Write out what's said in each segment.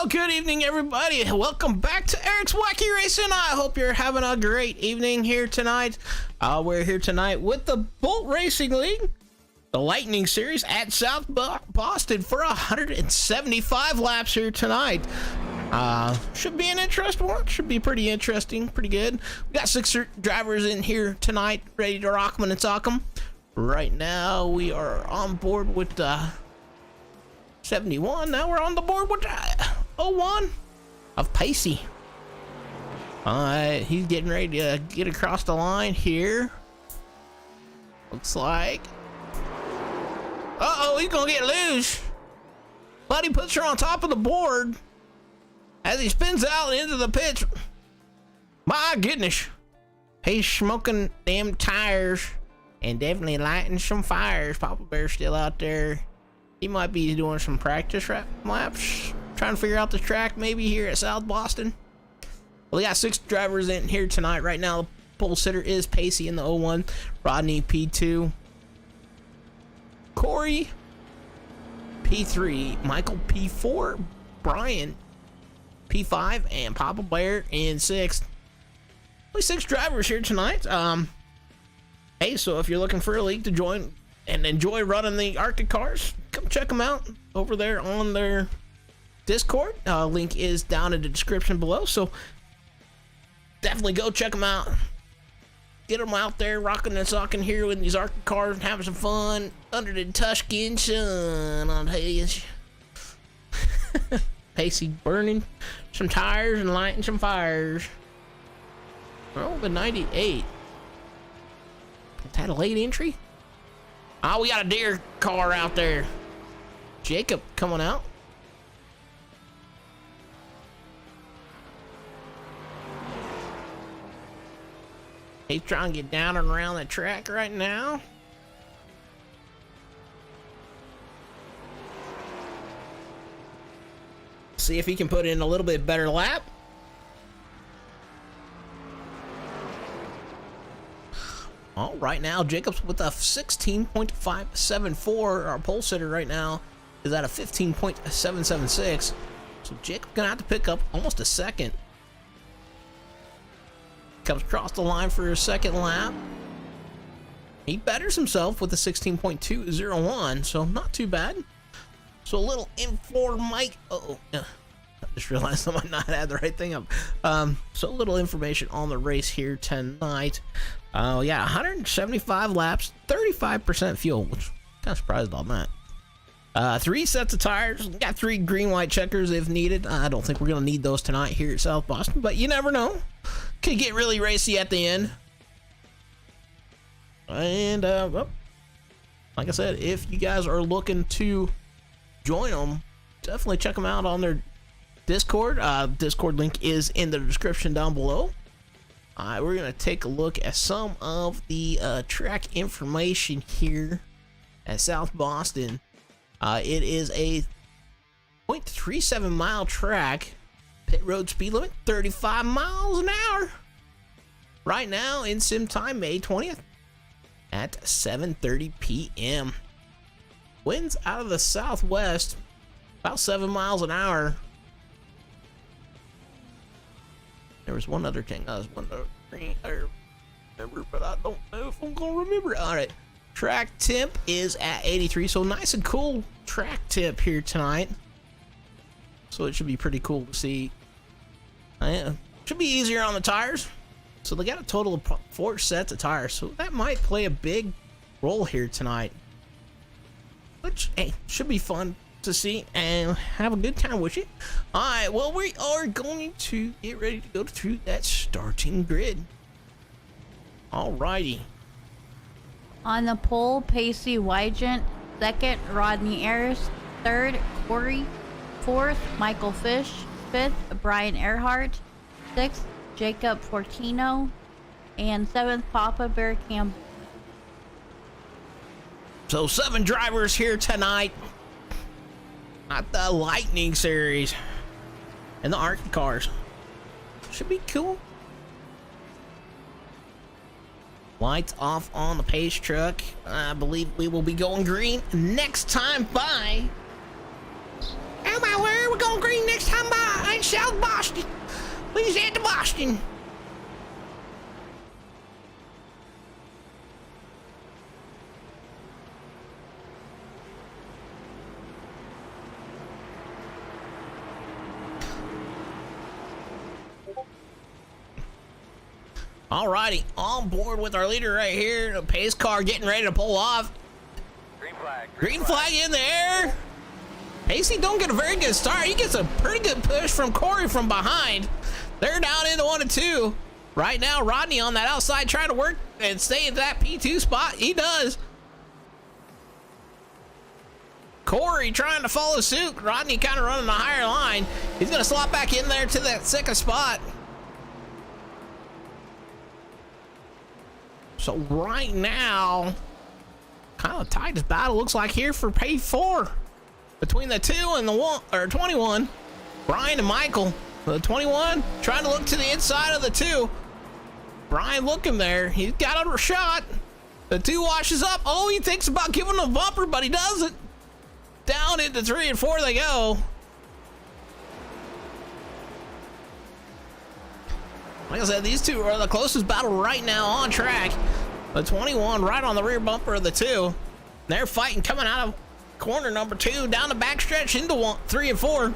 Good evening, everybody. Welcome back to Eric's Wacky Racing. I hope you're having a great evening here tonight. We're here tonight with the Bolt Racing League, the Lightning Series at South Boston for 175 laps here tonight. Should be an interesting one. Should be pretty interesting, pretty good. We got 6 drivers in here tonight, ready to rock 'em and sock 'em. Right now, we are on board with 71. Now we're on the board with 01 of Pacey. He's getting ready to get across the line here. Looks like. Uh-oh, he's gonna get loose. Buddy puts her on top of the board as he spins out into the pits. My goodness. He's smoking them tires and definitely lighting some fires. Papa Bear's still out there. He might be doing some practice laps, trying to figure out the track maybe here at South Boston. Well, we got 6 drivers in here tonight. Right now, the pole sitter is Pacey in the 01, Rodney P2, Corey P3, Michael P4, Brian P5, and Papa Bear in 6th. Only 6 drivers here tonight. Hey, so if you're looking for a league to join and enjoy running the ARCA cars, come check them out over there on their Discord. Link is down in the description below, so definitely go check them out. Get them out there rocking and socking here with these ARCA cars and having some fun under the Tuscan sun. I'll tell you. Pacey burning some tires and lighting some fires. Oh, the 98. Is that a late entry? Oh, we got a deer car out there. Jacob coming out. He's trying to get down and around the track right now. See if he can put in a little bit better lap. All right, now Jacobs with a 16.574. Our pole sitter right now is at a 15.776. So Jacob's gonna have to pick up almost a second. Comes across the line for his second lap. He betters himself with a 16.201, so not too bad. So a little in-floor Mike. Oh, I just realized I might not have the right thing up. So a little information on the race here tonight. Yeah, 175 laps, 35% fuel, which I'm kind of surprised on that. 3 sets of tires. Got 3 green white checkers if needed. I don't think we're gonna need those tonight here at South Boston, but you never know. Could get really racy at the end. And well, like I said, if you guys are looking to join them, definitely check them out on their Discord. Discord link is in the description down below. We're gonna take a look at some of the track information here at South Boston. It is a 0.37 mile track. Pit road speed limit 35 miles an hour. Right now in sim time, May 20th at 7:30 p.m. Winds out of the southwest, about 7 miles an hour. There was one other thing I was wondering, I remember, but I don't know if I'm gonna remember. All right, track temp is at 83, so nice and cool track temp here tonight. So it should be pretty cool to see. Should be easier on the tires. So they got a total of 4 sets of tires, so that might play a big role here tonight. Which, hey, should be fun to see and have a good time with you. Alright, well, we are going to get ready to go through that starting grid. Alrighty. On the pole, Pacey Wygant. 2nd, Rodney Ayers. 3rd, Corey. 4th, Michael Fish. 5th, Brian Earhart. 6th, Jacob Fortino. And 7th, Papa Bear Campbell. So 7 drivers here tonight at the Lightning Series and the ARCA cars. Should be cool. Lights off on the pace truck. I believe we will be going green next time by. Oh my word, we're we're going green next time by in South Boston. Please head to Boston. Alrighty, on board with our leader right here. The pace car getting ready to pull off. Green flag. Green flag in the air. Pacey don't get a very good start. He gets a pretty good push from Corey from behind. They're down into 1 and 2. Right now, Rodney on that outside trying to work and stay in that P2 spot. He does. Corey trying to follow suit. Rodney kind of running a higher line. He's going to slot back in there to that second spot. So right now, kind of tightest battle looks like here for P4 between the 2 and the 1 or 21. Brian and Michael. The 21 trying to look to the inside of the 2. Brian looking there. He's got a shot. The 2 washes up. Oh, he thinks about giving him a bumper, but he doesn't. Down into 3 and 4 they go. Like I said, these 2 are the closest battle right now on track. The 21 right on the rear bumper of the 2. They're fighting coming out of corner number 2 down the backstretch into 3 and 4.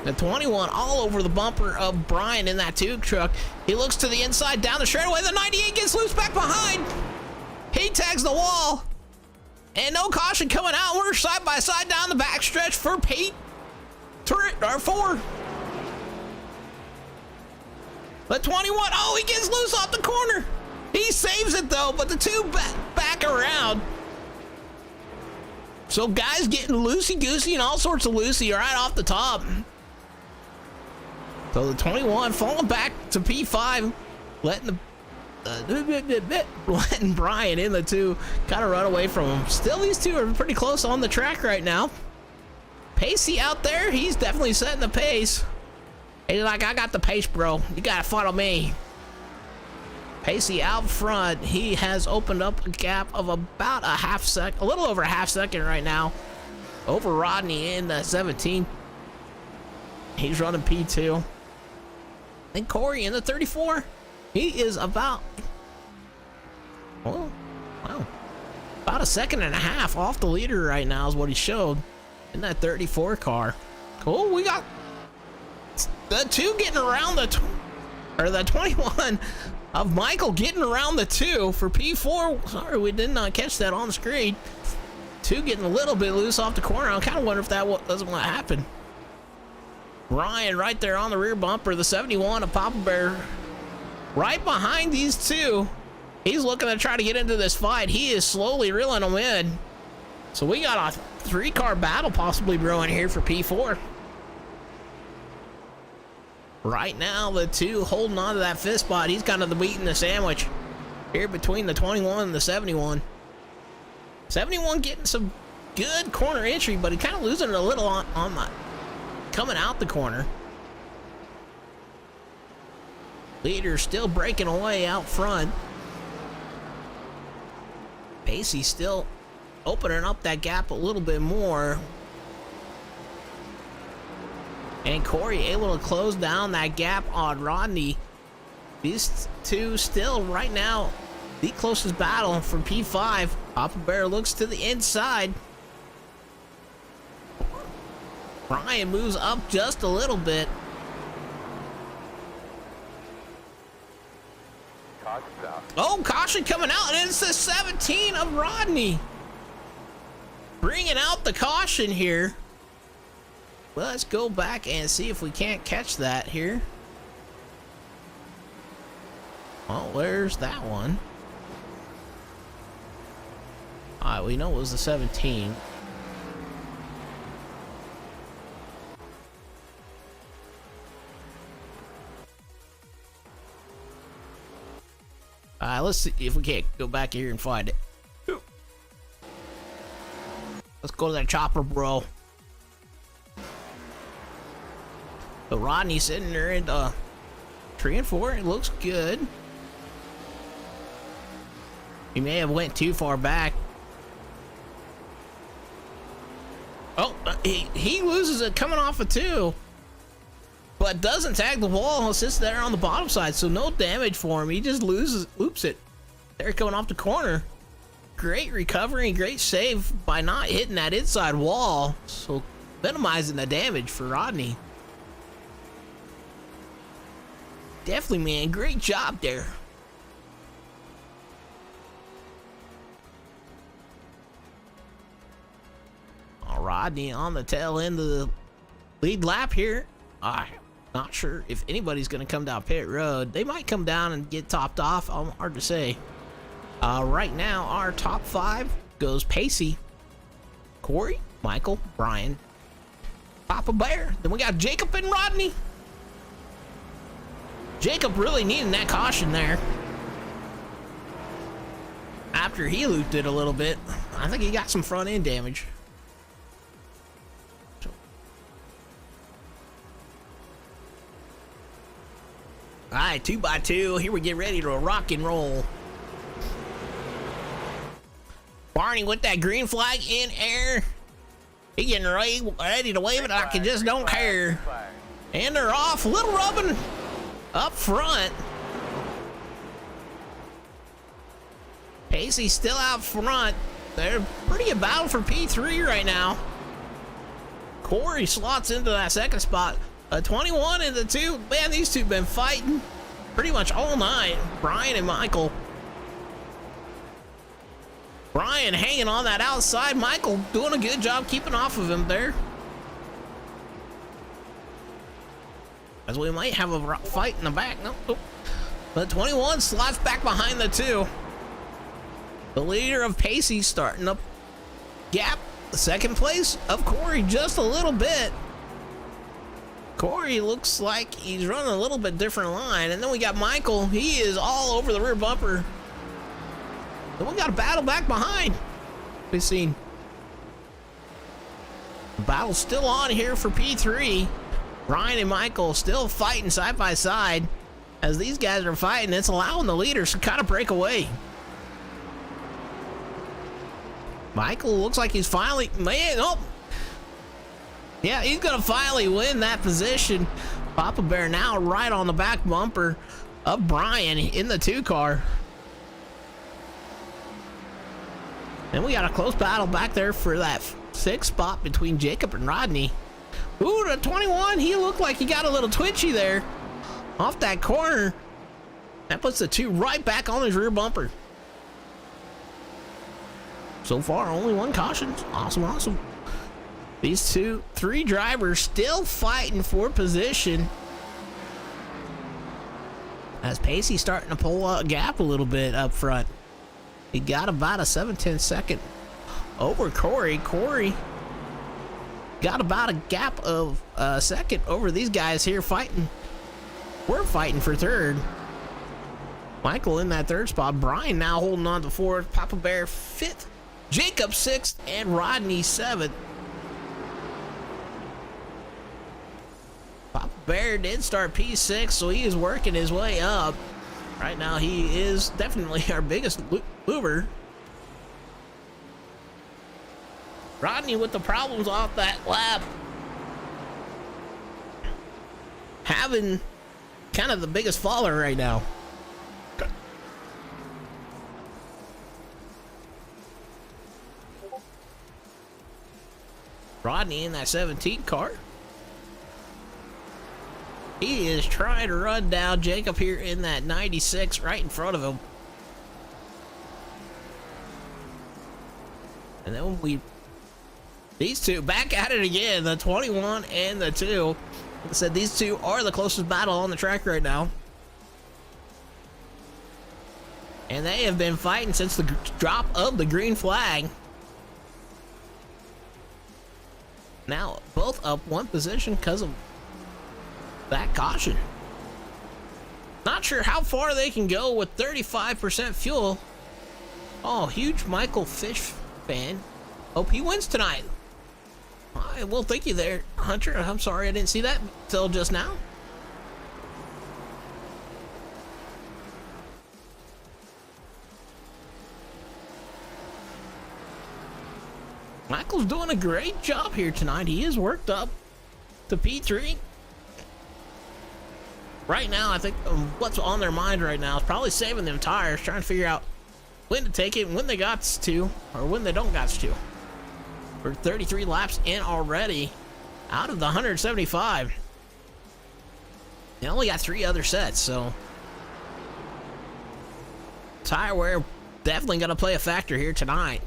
The 21 all over the bumper of Brian in that 2 truck. He looks to the inside down the straightaway. The 98 gets loose back behind. He tags the wall. And no caution coming out. We're side by side down the backstretch for Pete. 4. The 21, oh, he gets loose off the corner. He saves it though, but the 2 back around. So guys getting loosey-goosey and all sorts of loosey right off the top. So the 21 falling back to P5, letting Brian in the 2 kind of run away from him. Still, these 2 are pretty close on the track right now. Pacey out there, he's definitely setting the pace. He's like, I got the pace, bro. You gotta follow me. Pacey out front. He has opened up a gap of about a little over a half second right now. Over Rodney in the 17. He's running P2. And Corey in the 34. He is about, oh, wow. About a second and a half off the leader right now is what he showed in that 34 car. Cool, we got the 2 getting around the 21 of Michael getting around the 2 for P4. Sorry, we did not catch that on the screen. 2 getting a little bit loose off the corner. I kind of wonder if that doesn't want to happen. Ryan right there on the rear bumper. The 71 of Papa Bear right behind these 2. He's looking to try to get into this fight. He is slowly reeling them in. So we got a 3-car battle possibly brewing here for P4. Right now, the 2 holding on to that 5th spot. He's kind of the meat in the sandwich here between the 21 and the 71. 71 getting some good corner entry, but he kind of losing it a little on the coming out the corner. Leader still breaking away out front. Pacey still opening up that gap a little bit more. And Corey able to close down that gap on Rodney. These 2 still right now the closest battle from P5. Papa Bear looks to the inside. Brian moves up just a little bit. Oh, caution coming out, and it's the 17 of Rodney. Bringing out the caution here. Let's go back and see if we can't catch that here. Oh, where's that one? All right, we know it was the 17. Let's see if we can't go back here and find it. Let's go to that chopper, bro. So Rodney sitting there in 3 and 4. It looks good. He may have went too far back. Oh, he loses it coming off a 2, but doesn't tag the wall. It sits there on the bottom side, so no damage for him. He just loops it. They're coming off the corner. Great recovery, great save by not hitting that inside wall, so minimizing the damage for Rodney. Definitely, man, great job there. Rodney on the tail end of the lead lap here. I'm not sure if anybody's going to come down pit road. They might come down and get topped off. Hard to say. Right now, our top 5 goes Pacey, Corey, Michael, Brian, Papa Bear. Then we got Jacob and Rodney. Jacob really needing that caution there. After he looped it a little bit, I think he got some front end damage. All right, 2x2. Here we get ready to rock and roll. Barney with that green flag in air. He getting ready to wave it like he just don't care. And they're off. Little rubbing up front. Pacey still out front. They're pretty about for P3 right now. Corey slots into that second spot. A 21 and the 2. Man, these two been fighting pretty much all night. Brian and Michael. Brian hanging on that outside. Michael doing a good job keeping off of him there. As we might have a fight in the back. Nope. But 21 slots back behind the 2. The leader of Pacey starting up gap. The second place of Corey just a little bit. Corey looks like he's running a little bit different line. And then we got Michael. He is all over the rear bumper. Then we got a battle back behind. We've seen. The battle's still on here for P3. Ryan and Michael still fighting side by side. As these guys are fighting, it's allowing the leaders to kind of break away. Michael looks like he's finally, man, oh. Yeah, he's gonna finally win that position. Papa Bear now right on the back bumper of Brian in the 2 car. And we got a close battle back there for that 6th spot between Jacob and Rodney. Ooh, the 21, he looked like he got a little twitchy there off that corner. That puts the 2 right back on his rear bumper. So far, only 1 caution. Awesome. These 3 drivers still fighting for position. As Pacey starting to pull a gap a little bit up front. He got about a 7/10 second over Corey. Corey got about a gap of a second over these guys here fighting. We're fighting for 3rd. Michael in that 3rd spot. Brian now holding on to 4th. Papa Bear 5th. Jacob 6th. And Rodney 7th. Papa Bear did start P6, so he is working his way up. Right now, he is definitely our biggest mover. Rodney with the problems off that lap. Having kind of the biggest faller right now. Rodney in that 17 car. He is trying to run down Jacob here in that 96 right in front of him. And then these 2 back at it again, the 21 and the 2. Like I said, these 2 are the closest battle on the track right now. And they have been fighting since the drop of the green flag. Now, both up 1 position because of that caution. Not sure how far they can go with 35% fuel. Oh, huge Michael Fish fan. Hope he wins tonight. I will thank you there, Hunter. I'm sorry I didn't see that till just now. Michael's doing a great job here tonight. He is worked up to P3. Right now, I think what's on their mind right now is probably saving them tires, trying to figure out when to take it, when they got to, or when they don't got to. We're 33 laps in already, out of the 175. They only got 3 other sets, so tire wear definitely going to play a factor here tonight.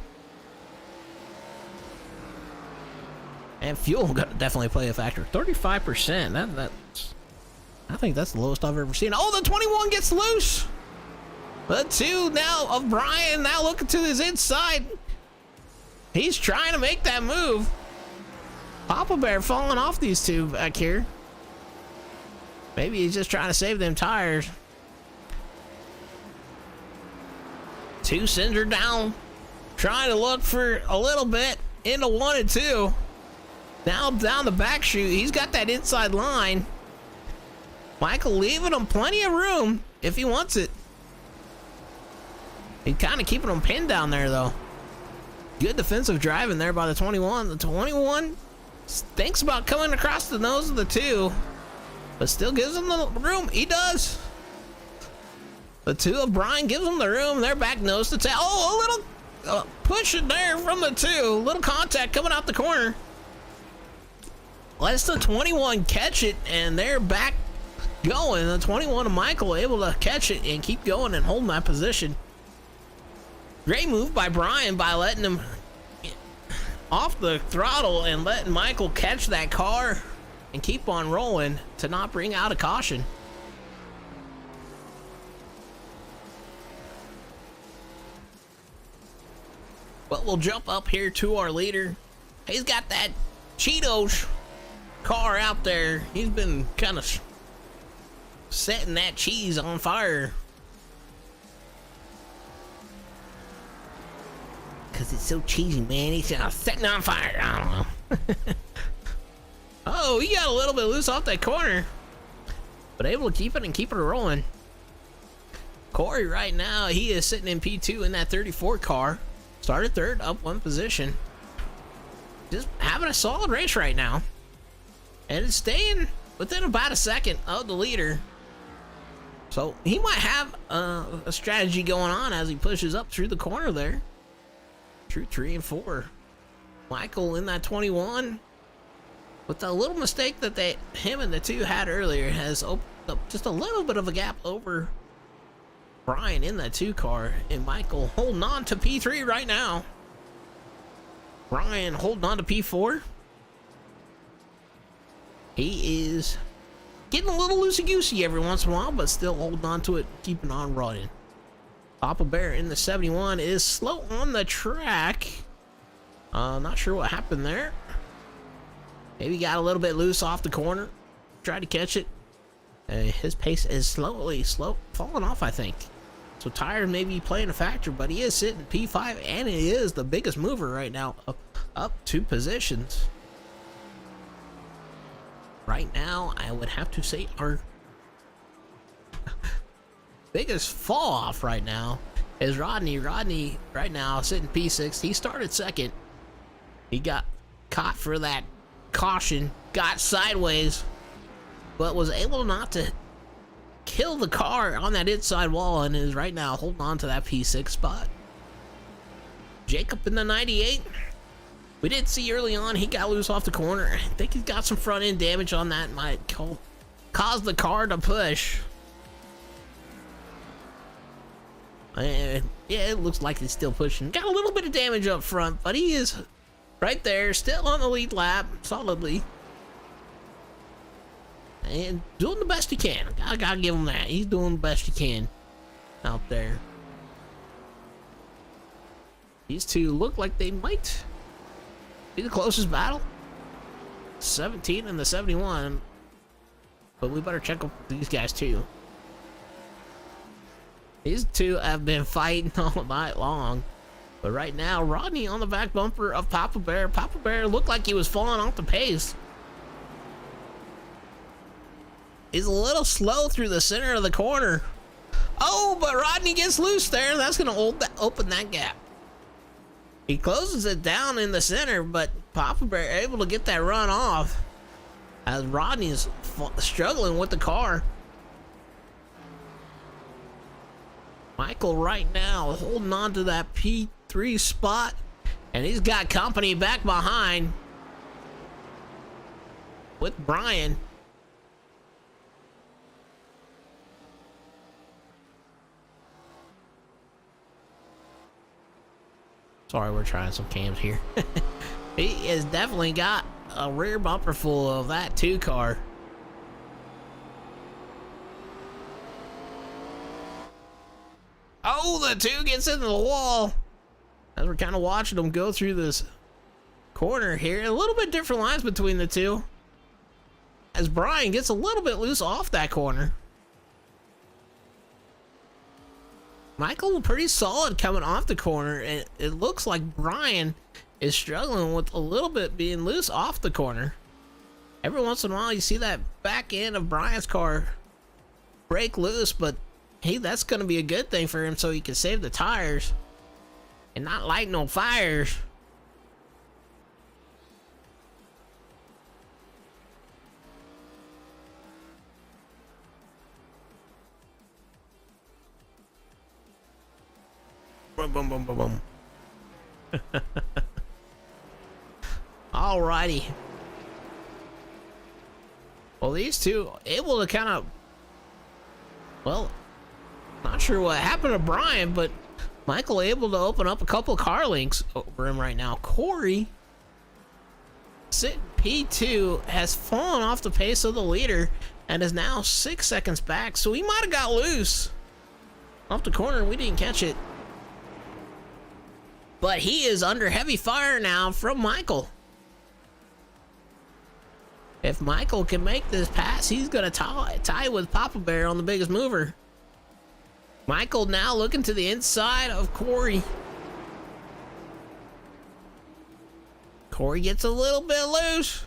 And fuel going to definitely play a factor. 35%. That's, I think that's the lowest I've ever seen. Oh, the 21 gets loose. The 2 now of Brian now looking to his inside. He's trying to make that move. Papa Bear falling off these 2 back here. Maybe he's just trying to save them tires. 2 sends her down. Trying to look for a little bit into 1 and 2. Now down the back chute. He's got that inside line. Michael leaving him plenty of room if he wants it. He's kind of keeping him pinned down there, though. Good defensive driving there by the 21. The 21 thinks about coming across the nose of the 2, but still gives him the room. He does. The 2 of Brian gives him the room. They're back nose to tail. Oh, a little push in there from the 2. Little contact coming out the corner. Lets the 21 catch it, and they're back going. The 21 of Michael able to catch it and keep going and holding that position. Great move by Brian by letting him off the throttle and letting Michael catch that car and keep on rolling to not bring out a caution. But we'll jump up here to our leader. He's got that Cheetos car out there. He's been kind of setting that cheese on fire. Because it's so cheesy, man. He's setting on fire. I don't know. Oh, he got a little bit loose off that corner, but able to keep it and keep it rolling. Corey right now, he is sitting in P2 in that 34 car. Started 3rd, up 1 position. Just having a solid race right now. And it's staying within about a second of the leader. So he might have a strategy going on as he pushes up through the corner there. Through 3 and 4. Michael in that 21. With a little mistake that him and the 2 had earlier has opened up just a little bit of a gap over Brian in that 2 car. And Michael holding on to P3 right now. Brian holding on to P4. He is getting a little loosey-goosey every once in a while, but still holding on to it, keeping on running. Papa Bear in the 71 is slow on the track. Not sure what happened there. Maybe got a little bit loose off the corner. Tried to catch it. His pace is slow falling off, I think. So tires may be playing a factor, but he is sitting P5, and he is the biggest mover right now, up 2 positions. Right now, I would have to say our biggest fall off right now is Rodney. Rodney right now sitting P6. He started 2nd. He got caught for that caution, got sideways, but was able not to kill the car on that inside wall and is right now holding on to that P6 spot. Jacob in the 98. We did see early on he got loose off the corner. I think he's got some front end damage on that. Might cause the car to push. And yeah, it looks like he's still pushing. Got a little bit of damage up front, but he is right there, still on the lead lap, solidly. And doing the best he can. I gotta give him that. He's doing the best he can out there. These 2 look like they might be the closest battle. 17 and the 71. But we better check up these guys too. These 2 have been fighting all night long. But right now, Rodney on the back bumper of Papa Bear. Papa Bear looked like he was falling off the pace. He's a little slow through the center of the corner. Oh, but Rodney gets loose there. That's going to open that gap. He closes it down in the center, but Papa Bear able to get that run off as Rodney is struggling with the car. Michael right now holding on to that P3 spot, and he's got company back behind with Brian. Sorry, we're trying some cams here. He has definitely got a rear bumper full of that 2 car. Oh, the 2 gets into the wall. As we're kind of watching them go through this corner here. A little bit different lines between the 2. As Brian gets a little bit loose off that corner. Michael pretty solid coming off the corner, and it looks like Brian is struggling with a little bit being loose off the corner. Every once in a while you see that back end of Brian's car break loose, but hey, that's going to be a good thing for him so he can save the tires and not light no fires. Boom, boom, boom, boom, boom. Alrighty. Well, these 2 able to kind of, well, not sure what happened to Brian, but Michael able to open up a couple of car links over him right now. Corey, sitting P2, has fallen off the pace of the leader and is now 6 seconds back, so he might have got loose off the corner. We didn't catch it. But he is under heavy fire now from Michael. If Michael can make this pass, he's going to tie with Papa Bear on the biggest mover. Michael now looking to the inside of Corey. Corey gets a little bit loose,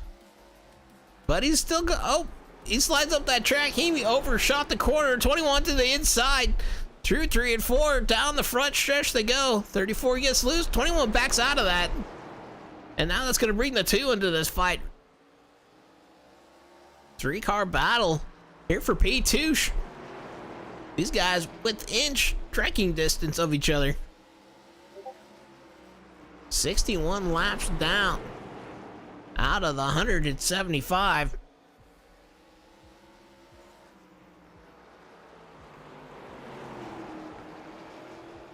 but he's still oh, he slides up that track. He overshot the corner. 21 to the inside. Through 3 and 4, down the front stretch they go. 34 gets loose, 21 backs out of that. And now that's going to bring the 2 into this fight. 3-car battle here for P2. These guys within striking distance of each other. 61 laps down out of the 175.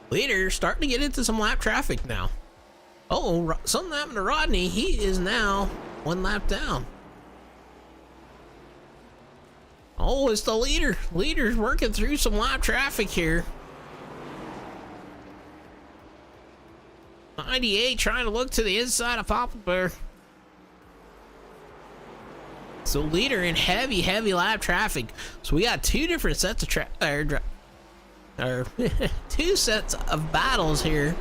Leader starting to get into some lap traffic now. Oh, something happened to Rodney. He is now 1 lap down. Oh, it's the leader. Leader's working through some lap traffic here. 98 trying to look to the inside of Papa Bear. So leader in heavy lap traffic. So we got 2 different sets of 2 sets of battles here.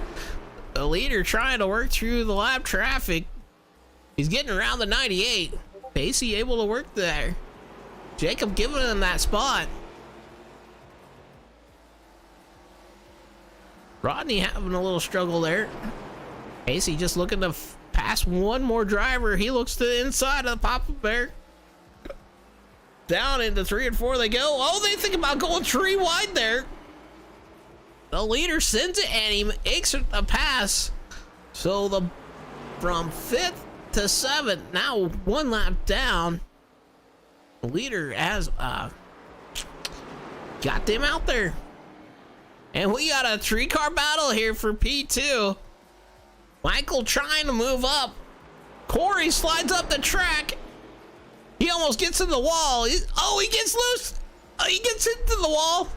The leader trying to work through the lap traffic. He's getting around the 98. Pacey able to work there. Jacob giving him that spot. Rodney having a little struggle there. Pacey just looking to pass one more driver. He looks to the inside of the Papa Bear. Down into 3 and 4 they go. Oh, they think about going 3 wide there. The leader sends it and he makes a pass. So from 5th to 7th, now 1 lap down. The leader has got them out there. And we got a 3-car battle here for P2. Michael trying to move up. Corey slides up the track. He almost gets in the wall. He gets loose. He gets into the wall.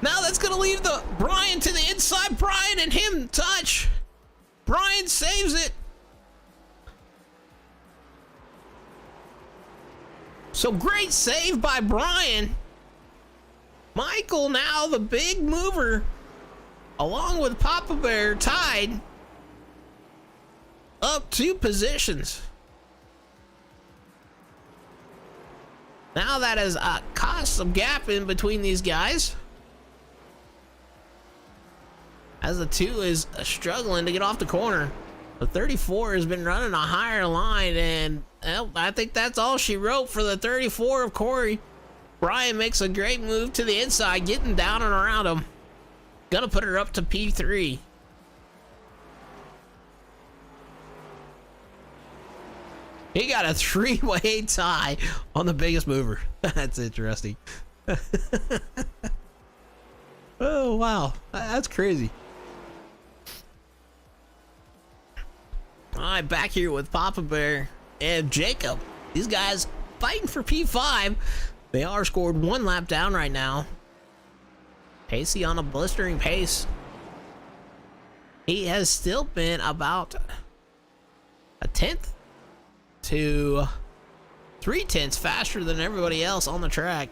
Now that's going to leave the Brian to the inside. Brian and him touch. Brian saves it. So great save by Brian. Michael now the big mover, along with Papa Bear, tied up 2 positions. Now that has caused some gap in between these guys, as the 2 is struggling to get off the corner. The 34 has been running a higher line, and well, I think that's all she wrote for the 34 of Corey. Brian makes a great move to the inside, getting down and around him. Gonna put her up to P3. He got a 3-way tie on the biggest mover. That's interesting. Oh, wow. That's crazy. All right, back here with Papa Bear and Jacob. These guys fighting for P5. They are scored 1 lap down right now. Pacey on a blistering pace. He has still been about a 1/10 to 3/10 faster than everybody else on the track.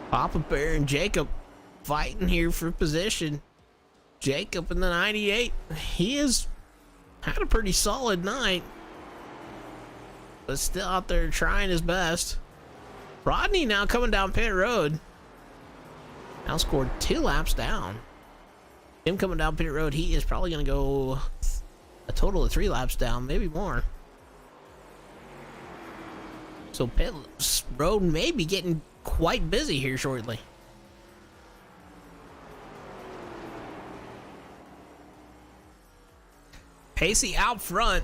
Papa Bear and Jacob fighting here for position. Jacob in the 98. He has had a pretty solid night, but still out there trying his best. Rodney now coming down pit road. Now scored 2 laps down. Him coming down pit road, he is probably going to go a total of 3 laps down, maybe more. So pit road may be getting quite busy here shortly. Pacey out front.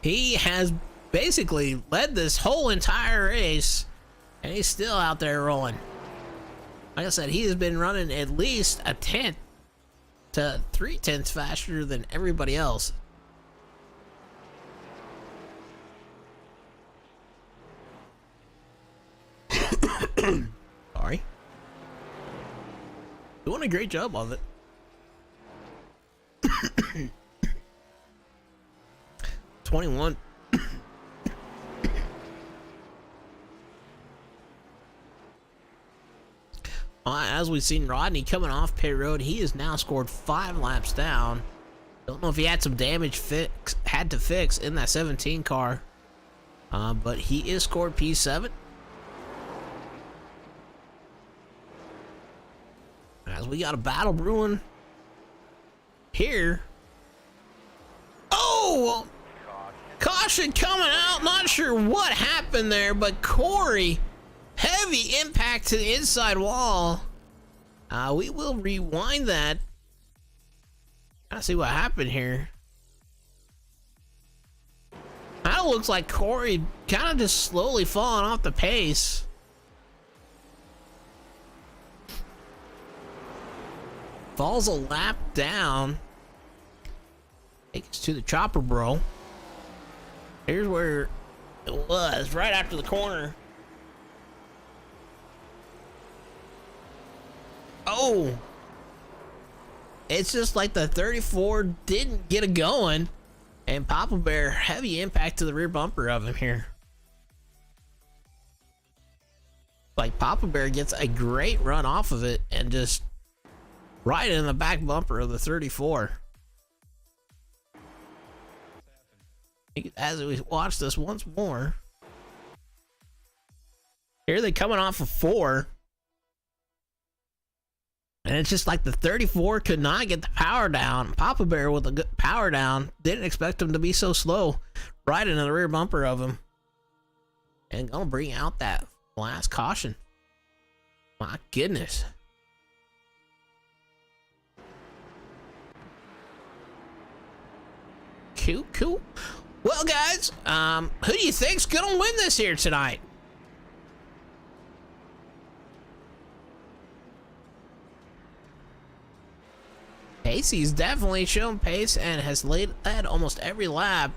He has basically led this whole entire race, and he's still out there rolling. Like I said, he has been running at least a 1/10 to 3/10 faster than everybody else. Sorry. Doing a great job of it. 21. As we've seen Rodney coming off pit road, he has now scored 5 laps down. Don't know if he had some damage had to fix in that 17 car, but he is scored P7. As we got a battle brewing here. Oh! Caution coming out. Not sure what happened there, but Corey, heavy impact to the inside wall. We will rewind that. Gotta see what happened here. Kind of looks like Corey kind of just slowly falling off the pace. Falls a lap down. Takes us to the chopper, bro. Here's where it was, right after the corner. Oh! It's just like the 34 didn't get it going, and Papa Bear, heavy impact to the rear bumper of him here. Like Papa Bear gets a great run off of it and just right in the back bumper of the 34. As we watch this once more, here they coming off of 4, and it's just like the 34 could not get the power down. Papa Bear with a good power down, didn't expect him to be so slow, right into the rear bumper of him, and gonna bring out that last caution. My goodness. Cool. Well, guys, who do you think's gonna win this here tonight? Pacey's definitely shown pace and has led almost every lap.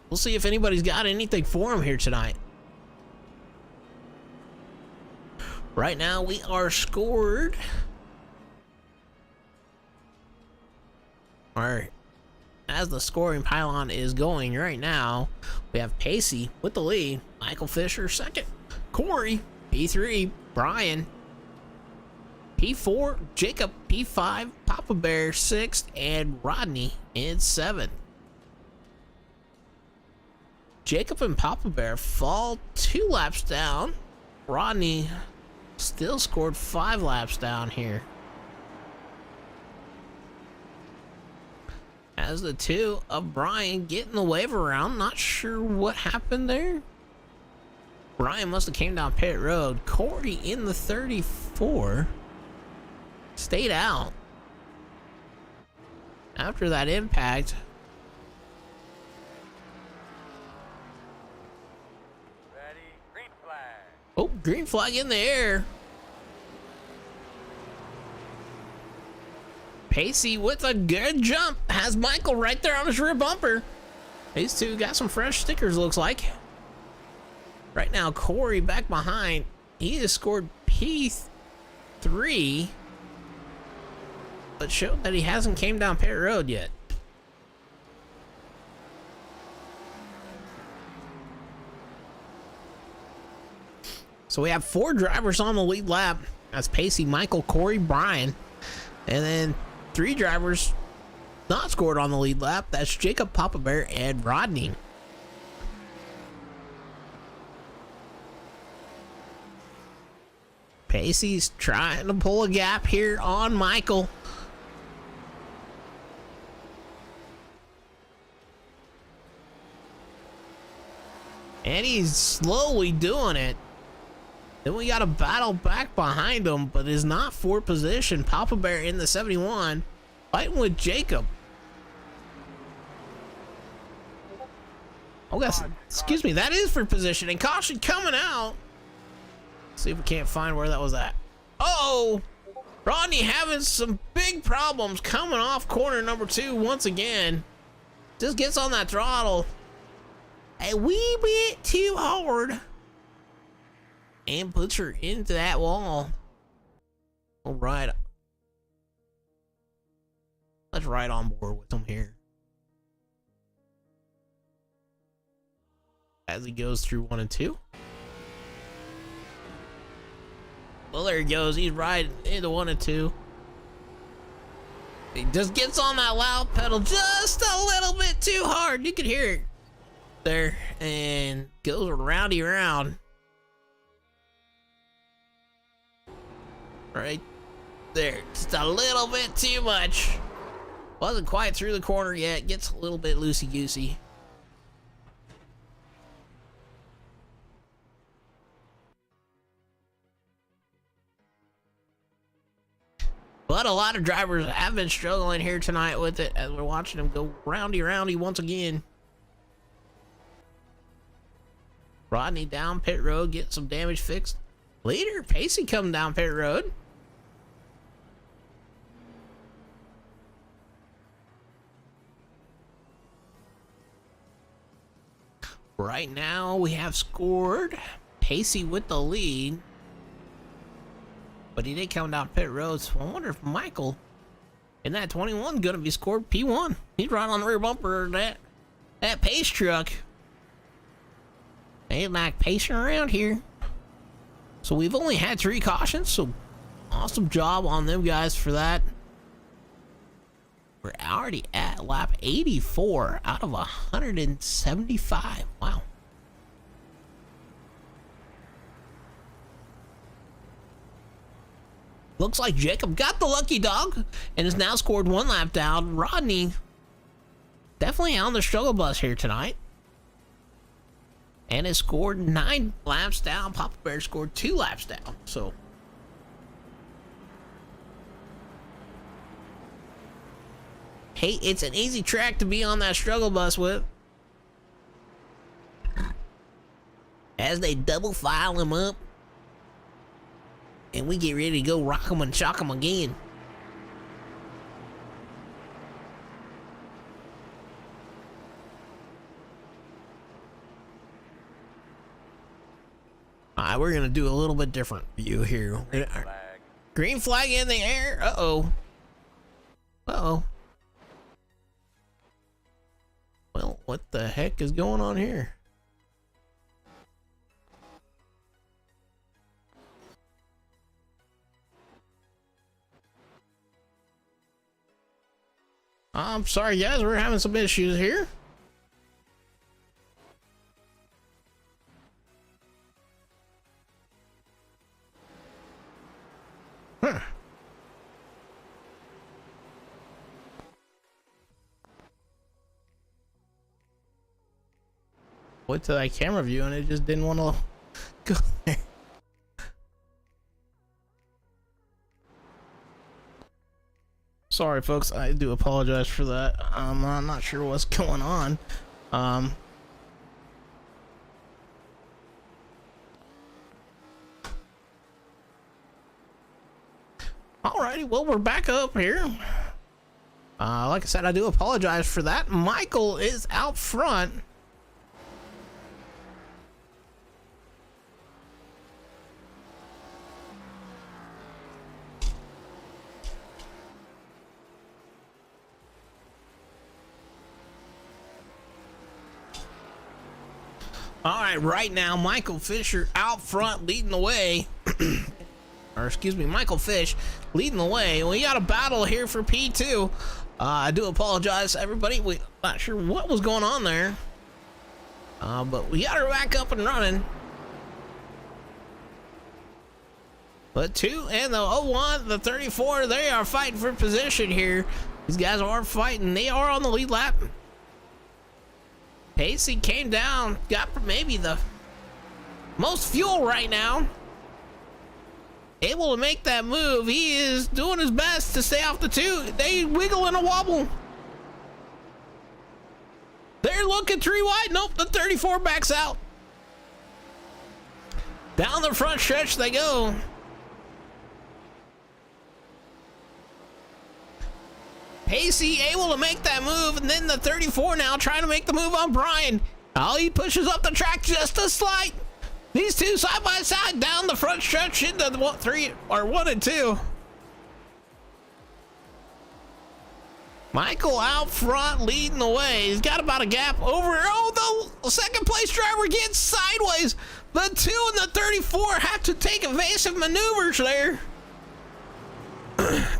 We'll see if anybody's got anything for him here tonight. Right now, we are scored. All right. As the scoring pylon is going right now, we have Pacey with the lead, Michael Fisher second, Corey P3, Brian P4, Jacob P5, Papa Bear 6th, and Rodney in 7th. Jacob and Papa Bear fall 2 laps down. Rodney still scored 5 laps down here. As the 2 of Brian getting the wave around. Not sure what happened there. Brian must have came down pit road. Corey in the 34 stayed out after that impact. Ready, green flag. Oh, green flag in the air. Pacey with a good jump has Michael right there on his rear bumper. These two got some fresh stickers, looks like. Right now, Corey back behind. He has scored P3, but showed that he hasn't came down pit road yet. So we have 4 drivers on the lead lap. That's Pacey, Michael, Corey, Brian. And then 3 drivers not scored on the lead lap. That's Jacob, Papa Bear, and Rodney. Pacey's trying to pull a gap here on Michael. And he's slowly doing it. Then we got a battle back behind him, but is not for position. Papa Bear in the 71, fighting with Jacob. Oh, guys, excuse me, that is for position. And caution coming out. See if we can't find where that was at. Oh, Rodney having some big problems coming off corner number 2 once again. Just gets on that throttle a wee bit too hard and puts her into that wall. All right, let's ride on board with him here as he goes through 1 and 2. Well, there he goes. He's riding into 1 and 2. He just gets on that loud pedal just a little bit too hard. You can hear it there, and goes roundy round. Right there, just a little bit too much. Wasn't quite through the corner yet. Gets a little bit loosey-goosey. But a lot of drivers have been struggling here tonight with it as we're watching them go roundy once again. Rodney down pit road, getting some damage fixed. Leader Pacey coming down pit road. Right now we have scored Pacey with the lead. But he did come down pit road, so I wonder if Michael in that 21 gonna be scored P1. He's right on the rear bumper of that pace truck. They like pacing around here. So we've only had 3 cautions, so awesome job on them guys for that. We're already at lap 84 out of 175. Wow. Looks like Jacob got the lucky dog and has now scored 1 lap down. Rodney definitely on the struggle bus here tonight. And has scored 9 laps down. Papa Bear scored 2 laps down. So hey, it's an easy track to be on that struggle bus with. As they double file him up. And we get ready to go rock them and shock them again. All right, we're going to do a little bit different view here. Green flag in the air. Uh-oh. Uh-oh. Well, what the heck is going on here? I'm sorry, guys. We're having some issues here. went to that camera view and it just didn't want to go there. Sorry, folks. I do apologize for that. I'm not sure what's going on. Alrighty, well, we're back up here. Like I said, I do apologize for that. Michael is out front. All right now, Michael Fisher out front leading the way. Or excuse me, Michael Fish leading the way. We got a battle here for P2. I do apologize, everybody. We're not sure what was going on there. But we got her back up and running. But 2 and the 01, the 34, they are fighting for position here. These guys are fighting. They are on the lead lap. Pacey came down, got maybe the most fuel right now. Able to make that move. He is doing his best to stay off the 2. They wiggle and a wobble. They're looking 3 wide. Nope, the 34 backs out. Down the front stretch they go. Pacey able to make that move, and then the 34 now trying to make the move on Brian. Oh, he pushes up the track just a slight. These two side by side down the front stretch into the 1 and 2. Michael out front leading the way. He's got about a gap over. Oh, the second place driver gets sideways. The 2 and the 34 have to take evasive maneuvers there.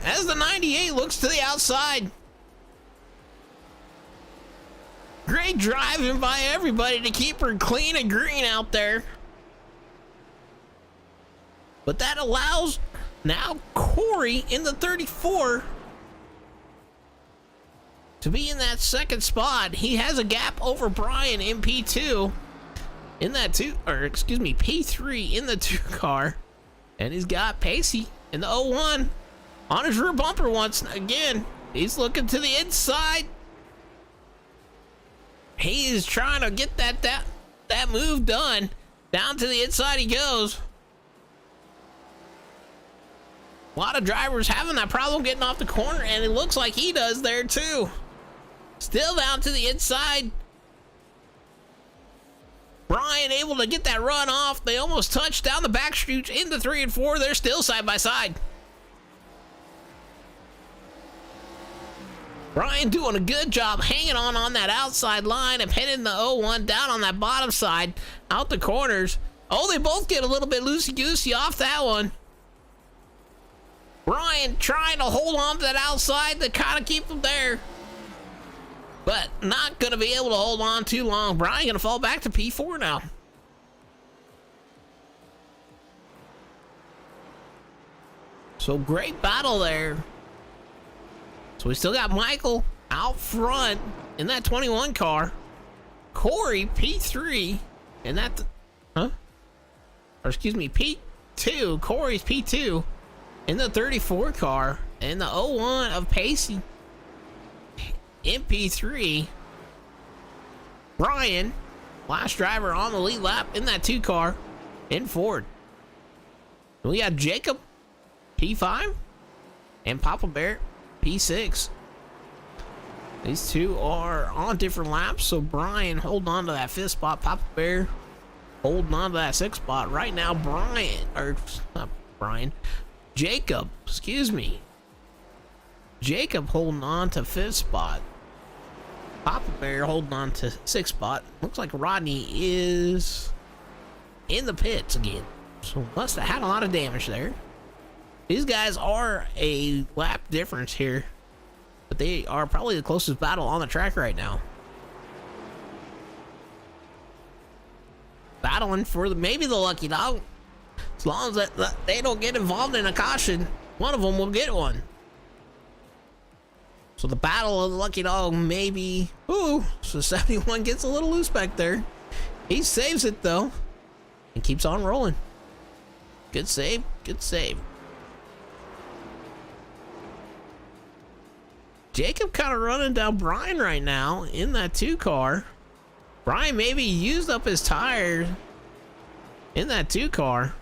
As the 98 looks to the outside. Great driving by everybody to keep her clean and green out there. But that allows now Corey in the 34 to be in that second spot. He has a gap over Brian in P2 in that P3 in the 2 car. And he's got Pacey in the 01 on his rear bumper once again. He's looking to the inside. He is trying to get that move done. Down to the inside he goes. A lot of drivers having that problem getting off the corner, and it looks like he does there too. Still down to the inside. Brian able to get that run off. They almost touched down the back stretch into 3 and 4. They're still side by side. Brian doing a good job hanging on that outside line and pinning the 01 down on that bottom side out the corners. Oh, they both get a little bit loosey-goosey off that one. Brian trying to hold on to that outside to kind of keep them there, but not going to be able to hold on too long. Brian going to fall back to P4 now. So great battle there. So we still got Michael out front in that 21 car. Corey P3 in that, Or excuse me, P2. Corey's P2 in the 34 car. And the 01 of Pacey in P3. Brian, last driver on the lead lap in that 2 car in Ford. And we got Jacob P5 and Papa Bear P6. These two are on different laps, so Brian holding on to that 5th spot. Papa Bear holding on to that 6th spot. Right now, Jacob, Jacob holding on to 5th spot. Papa Bear holding on to 6th spot. Looks like Rodney is in the pits again, so must have had a lot of damage there. These guys are a lap difference here, but they are probably the closest battle on the track right now. Battling for maybe the lucky dog. As long as they don't get involved in a caution, one of them will get one. So the battle of the lucky dog maybe. Ooh, so 71 gets a little loose back there. He saves it though and keeps on rolling. Good save, good save. Jacob kind of running down Brian right now in that 2 car. Brian maybe used up his tires in that 2 car.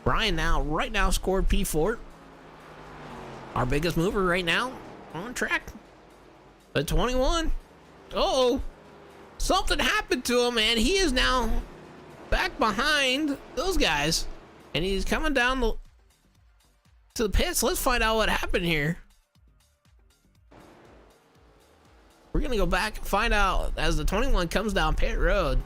Brian right now scored P4. Our biggest mover right now on track. The 21. Uh-oh. Something happened to him, and he is now back behind those guys. And he's coming down to the pits. Let's find out what happened here. We're going to go back and find out as the 21 comes down pit road.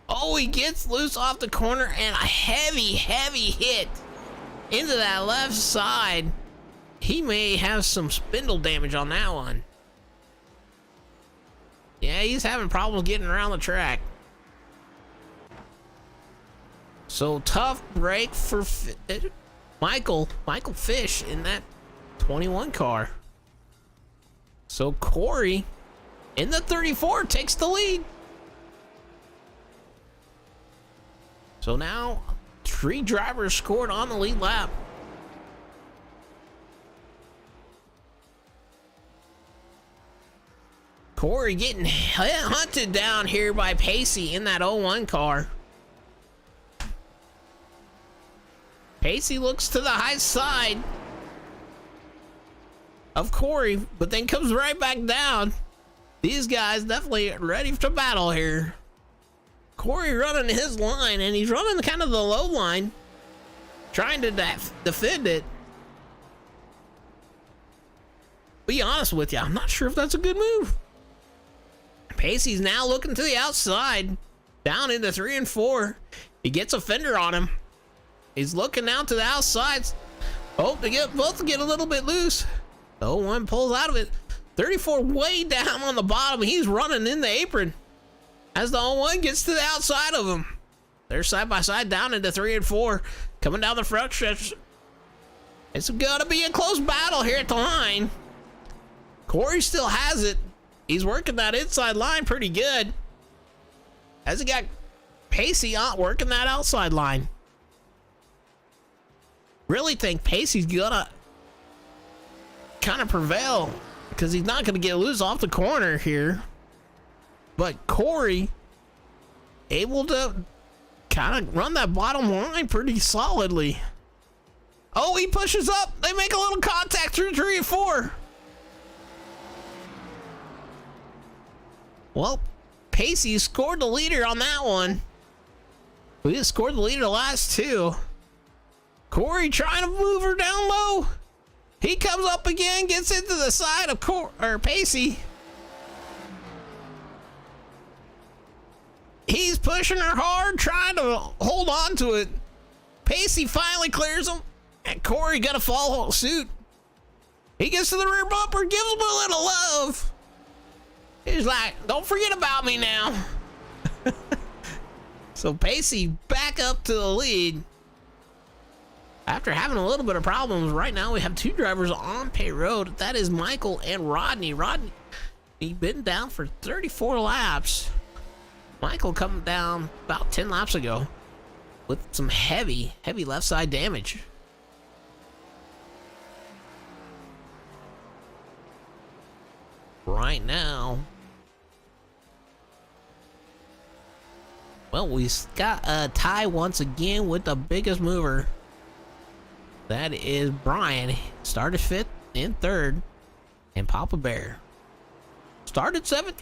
Oh, he gets loose off the corner and a heavy hit into that left side. He may have some spindle damage on that one. Yeah, he's having problems getting around the track. So tough break for Michael Fish in that 21 car. So Corey in the 34 takes the lead. So now 3 drivers scored on the lead lap. Corey getting hunted down here by Pacey in that 01 car. Pacey looks to the high side of Corey, but then comes right back down. These guys definitely ready to battle here. Corey running his line, and he's running kind of the low line, trying to defend it. Be honest with you, I'm not sure if that's a good move. Pacey's now looking to the outside, down into 3 and 4. He gets a fender on him. He's looking out to the outside. Hope to get both to get a little bit loose. The 01 pulls out of it. 34 way down on the bottom. He's running in the apron as the 01 gets to the outside of him. They're side by side down into 3 and 4. Coming down the front stretch. It's gonna be a close battle here at the line. Corey still has it. He's working that inside line pretty good. As he got Pacey out working that outside line. Really think Pacey's gonna kind of prevail because he's not gonna get loose off the corner here. But Corey able to kind of run that bottom line pretty solidly. Oh, he pushes up. They make a little contact through 3 and 4. Well, Pacey scored the leader on that one. We just scored the leader the last 2. Corey trying to move her down low. He comes up again, gets into the side of Pacey. He's pushing her hard, trying to hold on to it. Pacey finally clears him, and Corey got to follow suit. He gets to the rear bumper, gives him a little love. He's like, don't forget about me now. So Pacey back up to the lead. After having a little bit of problems, right now we have 2 drivers on pit road. That is Michael and Rodney. Rodney, he's been down for 34 laps. Michael coming down about 10 laps ago with some heavy left side damage. Right now, well, we got a tie once again with the biggest mover. That is Brian. Started 5th and 3rd. And Papa Bear started 7th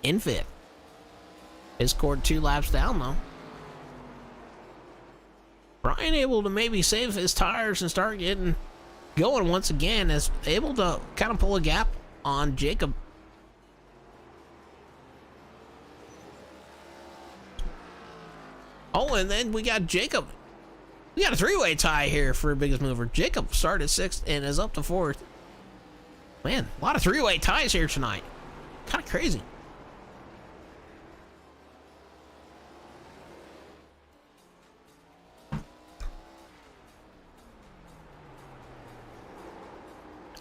and 5th. He scored 2 laps down though. Brian able to maybe save his tires and start getting going once again, is able to kind of pull a gap on Jacob. Oh, and then we got Jacob. We got a 3-way tie here for biggest mover. Jacob started 6th and is up to 4th. Man, a lot of 3-way ties here tonight. Kind of crazy.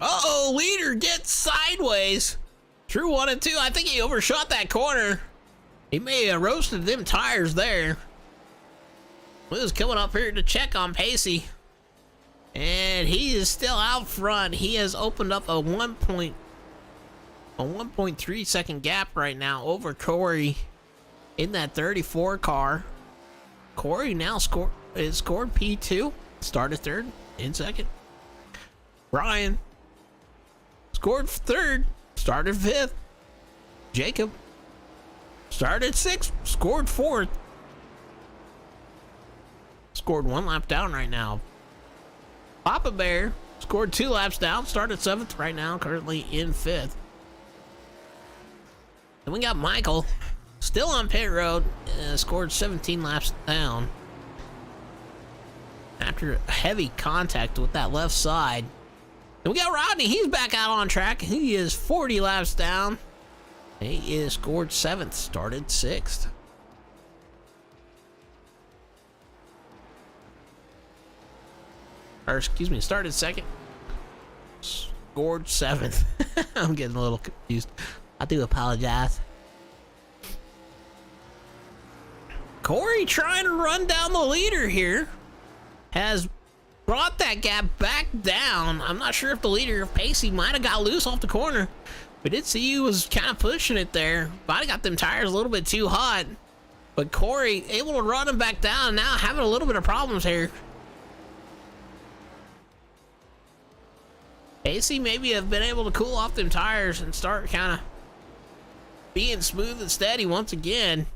Uh-oh, leader gets sideways. Through 1 and 2. I think he overshot that corner. He may have roasted them tires there. Lou's coming up here to check on Pacey. And he is still out front. He has opened up a 1.3 second gap right now over Corey in that 34 car. Corey now scored P2, started third, in second. Brian scored third, started fifth. Jacob started sixth, scored fourth. Scored 1 lap down right now. Papa Bear scored 2 laps down, started 7th right now, currently in 5th. Then we got Michael, still on pit road, scored 17 laps down. After heavy contact with that left side. Then we got Rodney, he's back out on track. He is 40 laps down. He is scored 7th, started 6th. Or excuse me, started 2nd, scored 7th. I'm getting a little confused. I do apologize. Corey trying to run down the leader here. Has brought that gap back down. I'm not sure if the leader, if Pacey, might have got loose off the corner. We did see he was kind of pushing it there. Might have got them tires a little bit too hot. But Corey able to run him back down. Now having a little bit of problems here. Pacey maybe have been able to cool off them tires and start kind of being smooth and steady once again.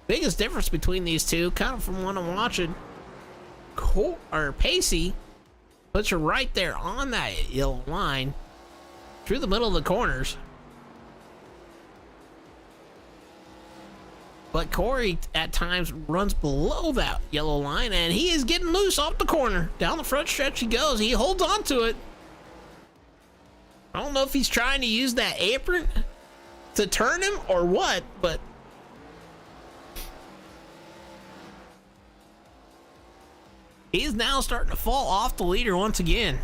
Biggest difference between these two, kind of from what I'm watching, Pacey puts her right there on that yellow line through the middle of the corners. But Corey at times runs below that yellow line, and he is getting loose off the corner. Down the front stretch he goes. He holds on to it. I don't know if he's trying to use that apron to turn him or what, but he's now starting to fall off the leader once again.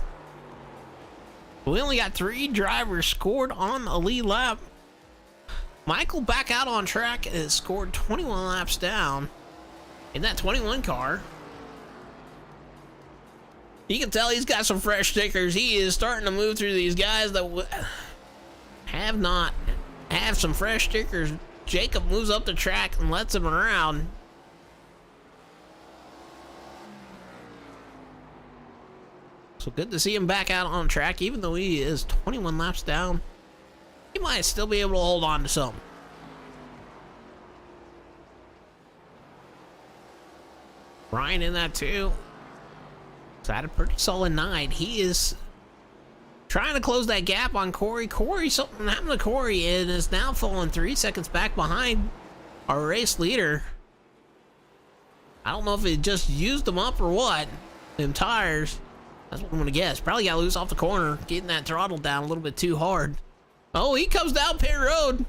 We only got 3 drivers scored on the lead lap. Michael back out on track and has scored 21 laps down in that 21 car. You can tell he's got some fresh stickers. He is starting to move through these guys that have some fresh stickers. Jacob moves up the track and lets him around. So good to see him back out on track, even though he is 21 laps down. He might still be able to hold on to something. Brian in that too. He's had a pretty solid 9. He is trying to close that gap on Corey. Something happened to Corey and is now falling 3 seconds back behind our race leader. I don't know if it just used them up or what. Them tires. That's what I'm gonna guess. Probably got loose off the corner, getting that throttle down a little bit too hard. Oh, he comes down pit road.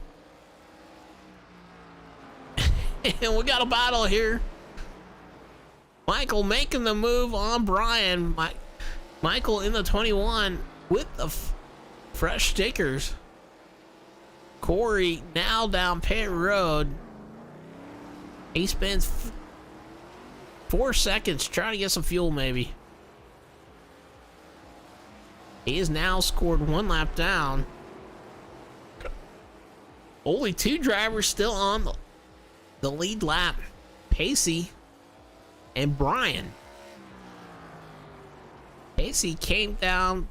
And we got a battle here. Michael making the move on Brian. Michael in the 21 with the fresh stickers. Corey now down pit road. He spends 4 seconds trying to get some fuel maybe. He has now scored 1 lap down. Only 2 drivers still on the lead lap. Pacey and Brian. Pacey came down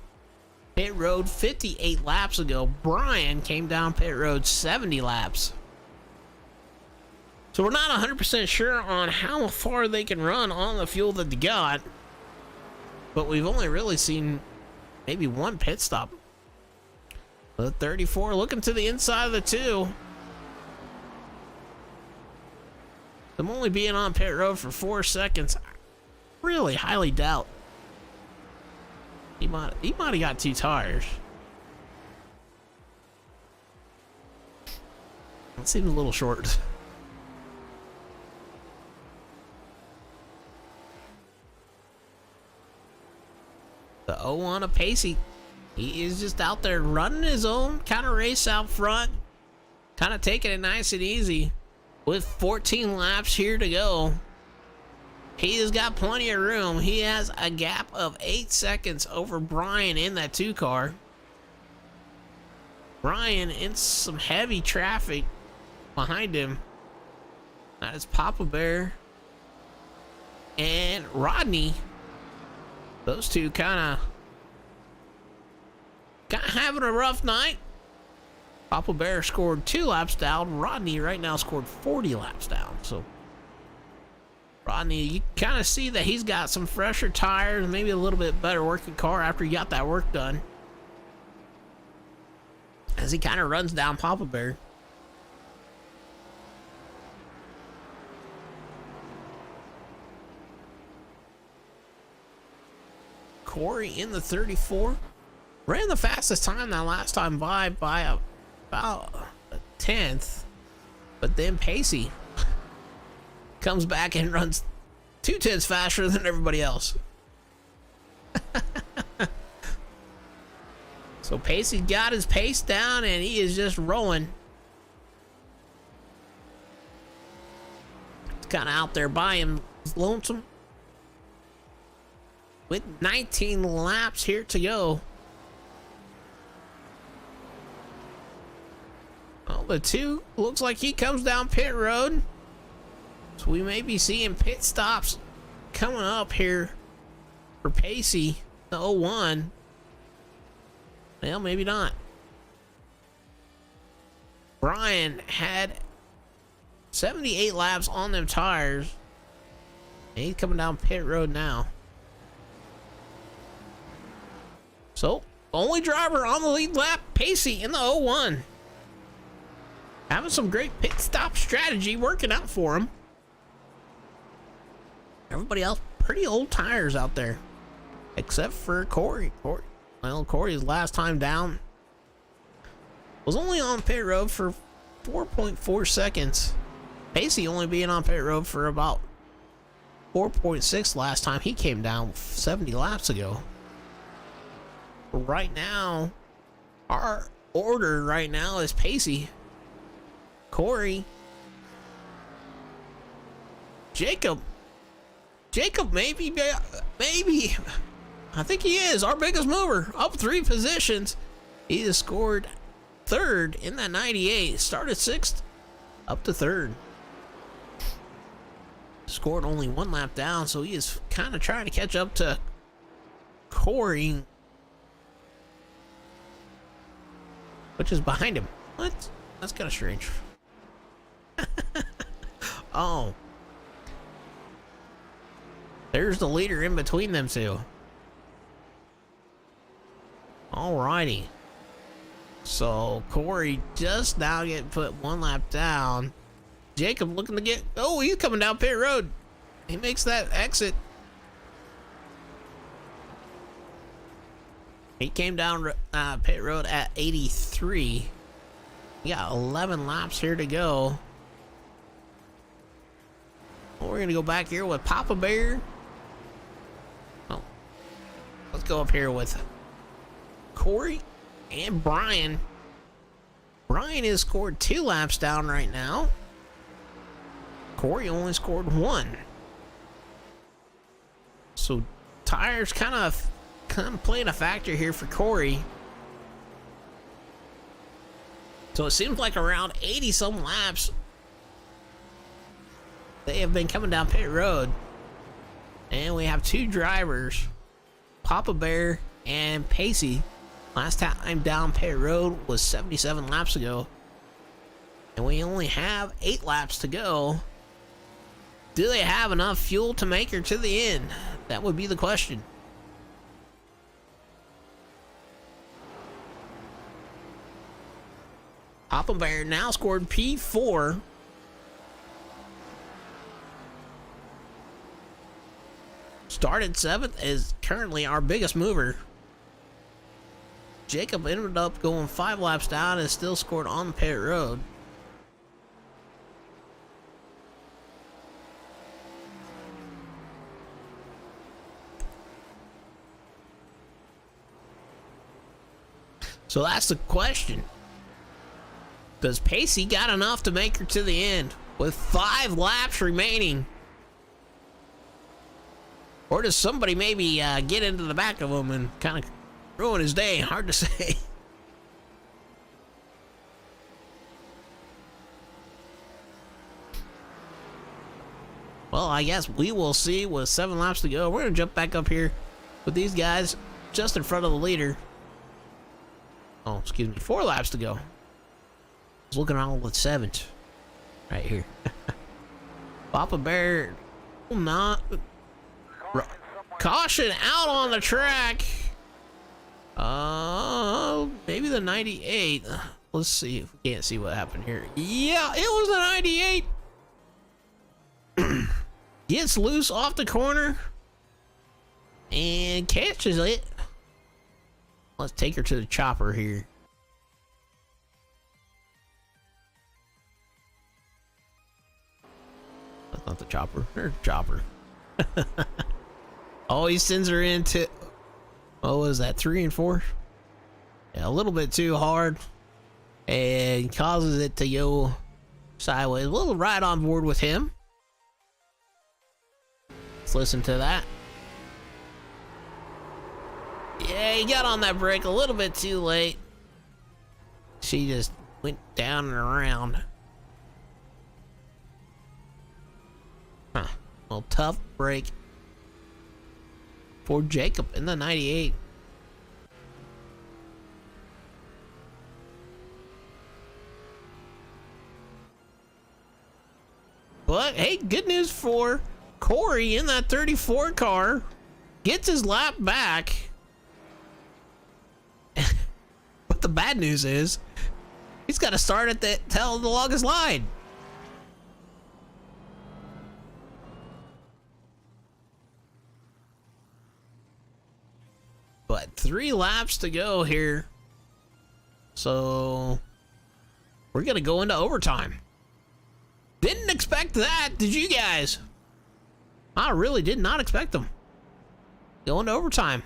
pit road 58 laps ago. Brian came down pit road 70 laps. So we're not 100% sure on how far they can run on the fuel that they got. But we've only really seen maybe 1 pit stop. The 34 looking to the inside of the 2. Them only being on pit road for 4 seconds. Really highly doubt. He might have got 2 tires. That seems a little short. The 0 on a Pacey He is just out there running his own kind of race out front, kind of taking it nice and easy. With 14 laps here to go, he has got plenty of room. He has a gap of 8 seconds over Brian in that 2 car. Brian in some heavy traffic behind him. That is Papa Bear and Rodney. Those two kind of having a rough night. Papa Bear scored 2 laps down. Rodney right now scored 40 laps down. So Rodney, you kind of see that he's got some fresher tires, maybe a little bit better working car after he got that work done, as he kind of runs down Papa Bear. Corey in the 34 ran the fastest time that last time by about a 10th, but then Pacey comes back and runs 2/10 faster than everybody else. So Pacey got his pace down and he is just rolling. It's kind of out there by him, lonesome. With 19 laps here to go. Well, the 2 looks like he comes down pit road. So we may be seeing pit stops coming up here for Pacey, the 01. Well, maybe not. Brian had 78 laps on them tires. And he's coming down pit road now. So, only driver on the lead lap, Pacey in the 01. Having some great pit stop strategy working out for him. Everybody else, pretty old tires out there. Except for Corey. Well, Corey's last time down was only on pit road for 4.4 seconds. Pacey only being on pit road for about 4.6 last time he came down 70 laps ago. Right now, our order right now is Pacey, Corey, Jacob, maybe, I think he is our biggest mover, up 3 positions. He has scored 3rd in that 98, started 6th, up to 3rd. Scored only 1 lap down, so he is kind of trying to catch up to Corey, which is behind him. What? That's kind of strange. Oh. There's the leader in between them 2. Alrighty. So, Corey just now getting put 1 lap down. Jacob looking to get... Oh, he's coming down pit road. He makes that exit. He came down pit road at 83. We got 11 laps here to go. Well, we're going to go back here with Papa Bear. Oh, let's go up here with Corey and Brian. Brian has scored 2 laps down right now. Corey only scored 1. So tires kind of playing a factor here for Corey. So it seems like around 80 some laps they have been coming down pit road. And we have 2 drivers, Papa Bear and Pacey. Last time down pit road was 77 laps ago. And we only have 8 laps to go. Do they have enough fuel to make her to the end? That would be the question. Papa Bear now scored P4. Started 7th, is currently our biggest mover. Jacob ended up going 5 laps down and still scored on the pit road. So that's the question. Does Pacey got enough to make her to the end with 5 laps remaining? Or does somebody maybe get into the back of him and kind of ruin his day? Hard to say. Well, I guess we will see with 7 laps to go. We're going to jump back up here with these guys just in front of the leader. Oh, excuse me, 4 laps to go. I was looking all with 7s right here. Papa Bear will not. Caution out on the track. Maybe the 98. Let's see if we can't see what happened here. Yeah, it was the 98. Gets loose off the corner and catches it. Let's take her to the chopper here. That's not the chopper. There's chopper. Oh, he sends her into, what was that, 3 and 4? Yeah, a little bit too hard and causes it to go sideways. A little right on board with him. Let's listen to that. Yeah, he got on that brake a little bit too late. She just went down and around. Huh. Well, tough break for Jacob in the 98. But hey, good news for Corey in that 34 car. Gets his lap back. But the bad news is he's got to start at the tail of the longest line. But 3 laps to go here. So we're going to go into overtime. Didn't expect that, did you guys? I really did not expect them. Going to overtime.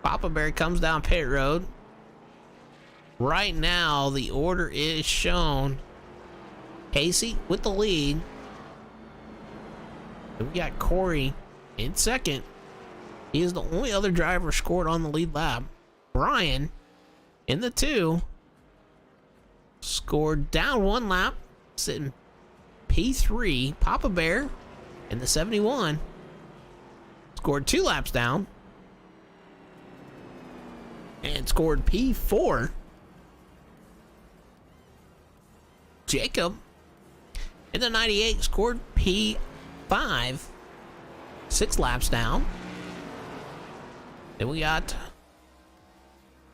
Papa Bear comes down pit road. Right now, the order is shown. Casey with the lead. And we got Corey in second. He is the only other driver scored on the lead lap. Brian in the 2 scored down 1 lap, sitting P3. Papa Bear in the 71 scored 2 laps down and scored P4. Jacob in the 98 scored P5, 6 laps down. Then we got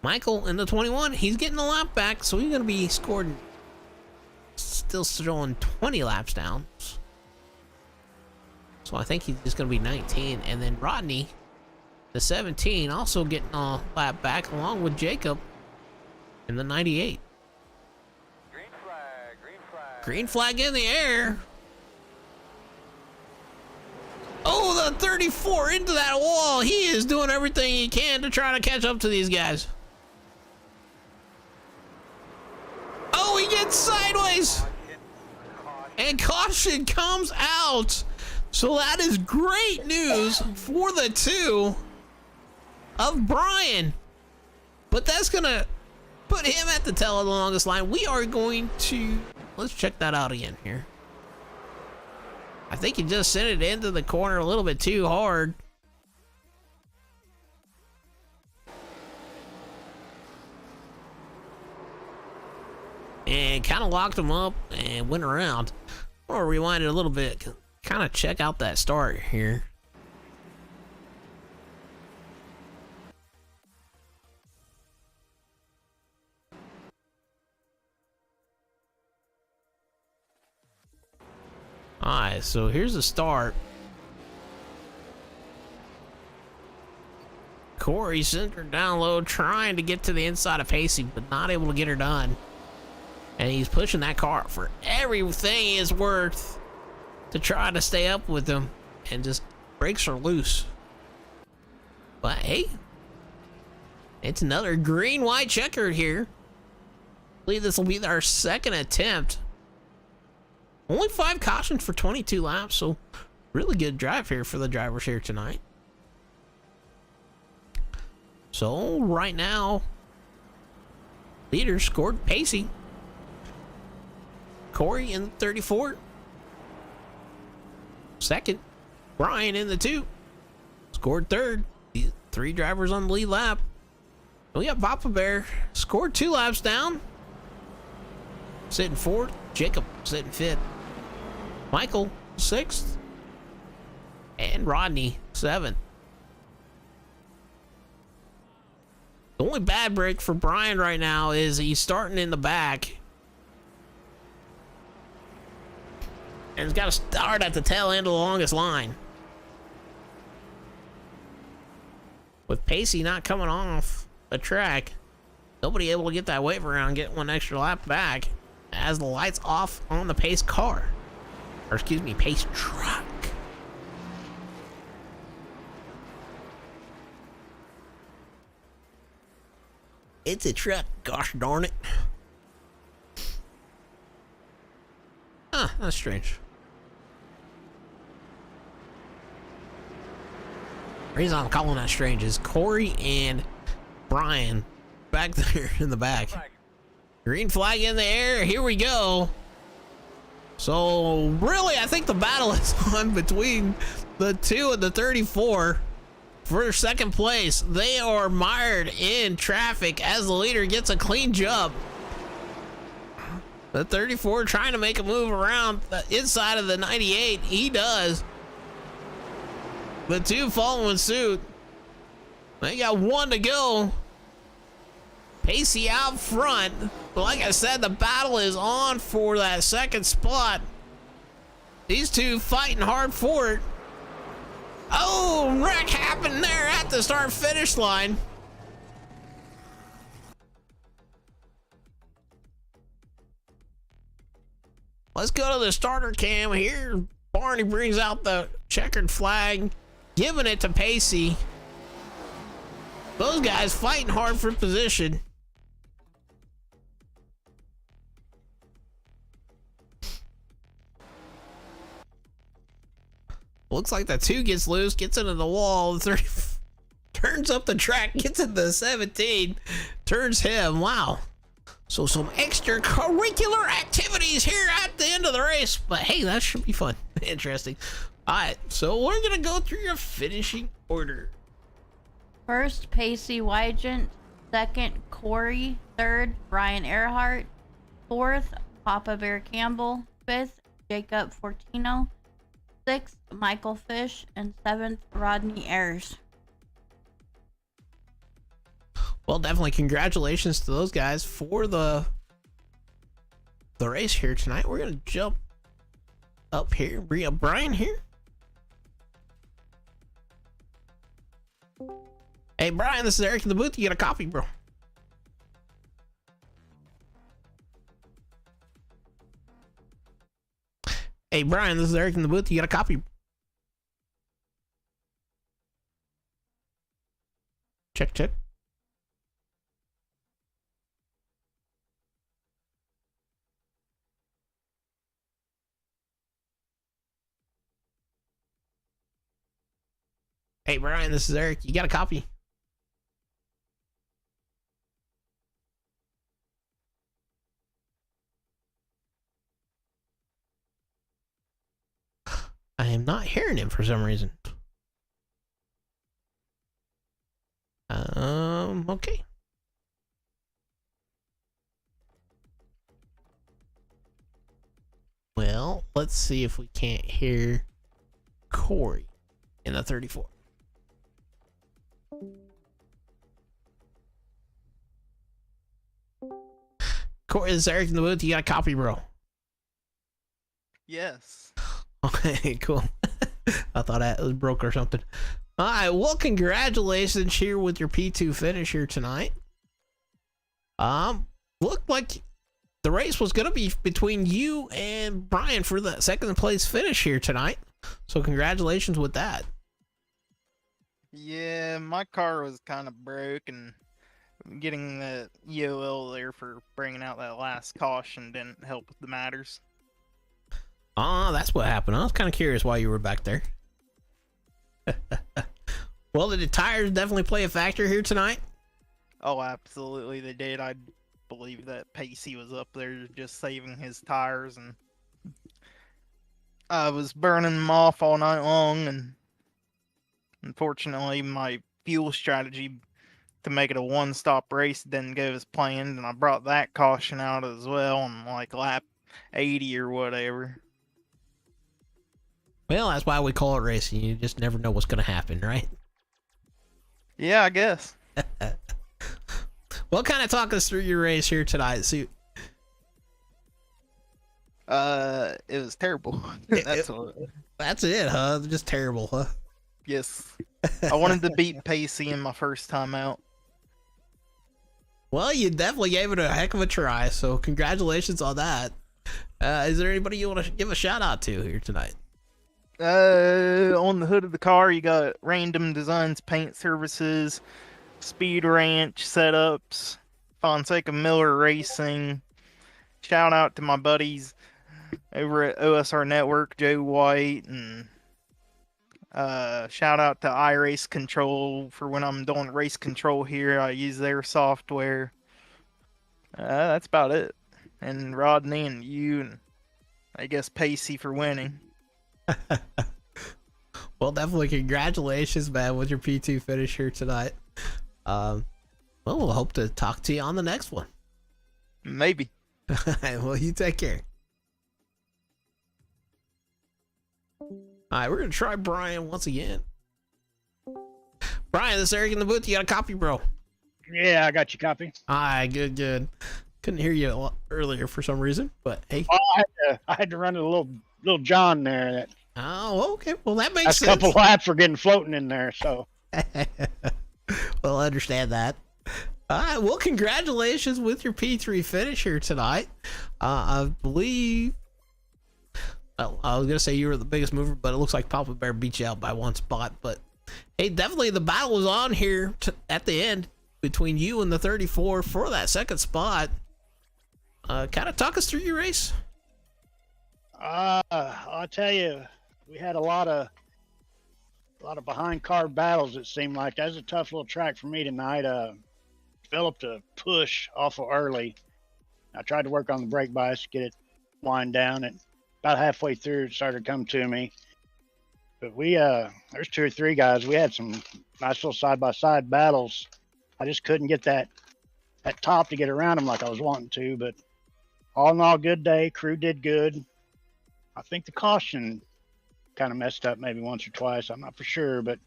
Michael in the 21. He's getting a lap back, so he's going to be scored, still showing 20 laps down. So I think he's just going to be 19. And then Rodney, the 17, also getting a lap back, along with Jacob in the 98. Green flag, green flag. Green flag in the air. Oh, the 34 into that wall. He is doing everything he can to try to catch up to these guys. Oh, he gets sideways. And caution comes out. So that is great news for the 2 of Brian. But that's going to put him at the tail of the longest line. We are going to, let's check that out again here. I think he just sent it into the corner a little bit too hard. And kind of locked him up and went around. I'm going to rewind it a little bit. Kind of check out that start here. Alright, so here's the start. Corey sent her down low, trying to get to the inside of Pacey, but not able to get her done. And he's pushing that car for everything he is worth to try to stay up with him, and just brakes are loose. But hey, It's another green-white checkered here. I believe this will be our second attempt. Only 5 cautions for 22 laps, so really good drive here for the drivers here tonight. So right now, leader scored Pacey. Corey in the 34. Second, Brian in the 2. Scored third. 3 drivers on the lead lap. We got Papa Bear scored 2 laps down. Sitting 4th. Jacob sitting 5th. Michael 6th. And Rodney 7th. The only bad break for Brian right now is he's starting in the back. And he's got to start at the tail end of the longest line. With Pacey not coming off the track, nobody able to get that wave around and get 1 extra lap back as the lights off on the Pace car. Or excuse me, Pace truck. It's a truck, gosh darn it. Huh, that's strange. The reason I'm calling that strange is Corey and Brian back there in the back. Green flag in the air, here we go. So really, I think the battle is on between the 2 and the 34 for second place. They are mired in traffic as the leader gets a clean jump. The 34 trying to make a move around the inside of the 98. He does. The 2 following suit. They got 1 to go. Pacey out front. But like I said, the battle is on for that second spot. These 2 fighting hard for it. Oh, wreck happened there at the start finish line. Let's go to the starter cam here. Barney brings out the checkered flag, giving it to Pacey. Those guys fighting hard for position. Looks like the 2 gets loose, gets into the wall. The 30 turns up the track, gets into the 17, turns him. Wow. So some extracurricular activities here at the end of the race. But hey, that should be fun. Interesting. All right, so we're going to go through your finishing order. First, Pacey Wygant. Second, Corey. Third, Brian Earhart. Fourth, Papa Bear Campbell. Fifth, Jacob Fortino. Sixth, Michael Fish. And seventh, Rodney Ayers. Well, definitely congratulations to those guys for the race here tonight. We're going to jump up here. Bring up Brian here. Hey, Brian, this is Eric in the booth. You got a copy, bro. Hey, Brian, this is Eric in the booth. You got a copy. Check, check. Hey, Brian, this is Eric. You got a copy? I am not hearing him for some reason. Okay. Well, let's see if we can't hear Corey in the 34. Corey, this is Eric in the booth. You got a copy, bro? Yes. Okay, cool. I thought that was broke or something. All right, well, congratulations here with your P2 finish here tonight. Looked like the race was gonna be between you and Brian for the second place finish here tonight. So congratulations with that. Yeah, my car was kind of broke, and getting the EOL there for bringing out that last caution didn't help with the matters. That's what happened. I was kind of curious why you were back there. Well, did the tires definitely play a factor here tonight? Oh, absolutely, they did. I believe that Pacey was up there just saving his tires, and I was burning them off all night long, and unfortunately, my fuel strategy to make it a one-stop race didn't go as planned, and I brought that caution out as well on like lap 80 or whatever. Well, that's why we call it racing. You just never know what's going to happen, right? Yeah, I guess. Well, kind of talk us through your race here tonight. See, It was terrible. That's it, huh? Just terrible, huh? Yes. I wanted to beat Pacey in my first time out. Well, you definitely gave it a heck of a try, so congratulations on that. Is there anybody you want to give a shout out to here tonight? On the hood of the car, you got Random Designs Paint Services, Speed Ranch Setups, Fonseca Miller Racing. Shout out to my buddies over at OSR Network, Joe White, and shout out to iRace Control for when I'm doing race control here. I use their software. That's about it. And Rodney and you, and I guess Pacey for winning. Well, definitely congratulations, man, with your P2 finish here tonight. Well, we'll hope to talk to you on the next one. Maybe. Well, you take care. All right, we're going to try Brian once again. Brian, this is Eric in the booth. You got a copy, bro? Yeah, I got your copy. All right, good. Couldn't hear you a lot earlier for some reason, but hey. Oh, I had to run a little John there. Oh, okay. Well, that makes That's sense. a couple laps were getting floating in there, so. Well, I understand that. All right, well, congratulations with your P3 finish here tonight. I believe, well, I was going to say you were the biggest mover, but it looks like Papa Bear beat you out by one spot. But, hey, definitely the battle was on here at the end between you and the 34 for that second spot. Kind of talk us through your race. I'll tell you, we had a lot of behind car battles. It seemed like that was a tough little track for me tonight. Developed a push awful early. I tried to work on the brake bias to get it wind down, and about halfway through it started to come to me. But we there's 2 or 3 guys. We had some nice little side by side battles. I just couldn't get that top to get around them like I was wanting to. But all in all, good day. Crew did good. I think the caution kind of messed up maybe once or twice. I'm not for sure, but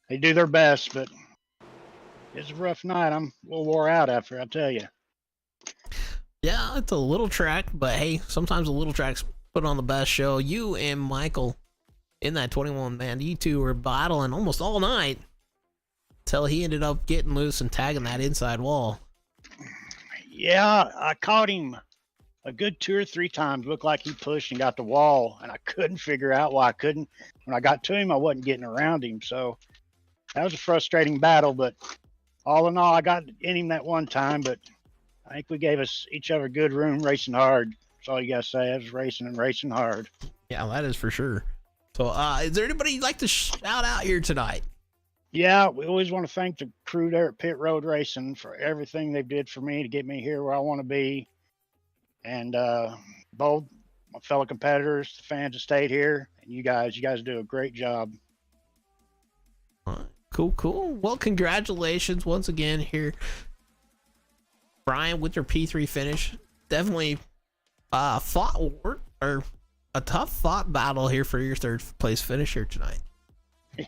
they do their best. But it's a rough night. I'm a little wore out after, I tell you. Yeah, it's a little track, but hey, sometimes the little tracks put on the best show. You and Michael in that 21 man, you two were battling almost all night until he ended up getting loose and tagging that inside wall. Yeah, I caught him a good 2 or 3 times. Looked like he pushed and got the wall, and I couldn't figure out why I couldn't. When I got to him, I wasn't getting around him. So that was a frustrating battle, but all in all, I got in him that one time, but I think we gave us each other good room racing hard. That's all you got to say. I was racing and racing hard. Yeah, that is for sure. So is there anybody you'd like to shout out here tonight? Yeah, we always want to thank the crew there at Pit Road Racing for everything they did for me to get me here where I want to be. And both my fellow competitors, the fans that stayed here, and you guys do a great job. Cool. Well, congratulations once again here, Brian, with your P3 finish. Definitely fought or a tough fought battle here for your third place finish here tonight.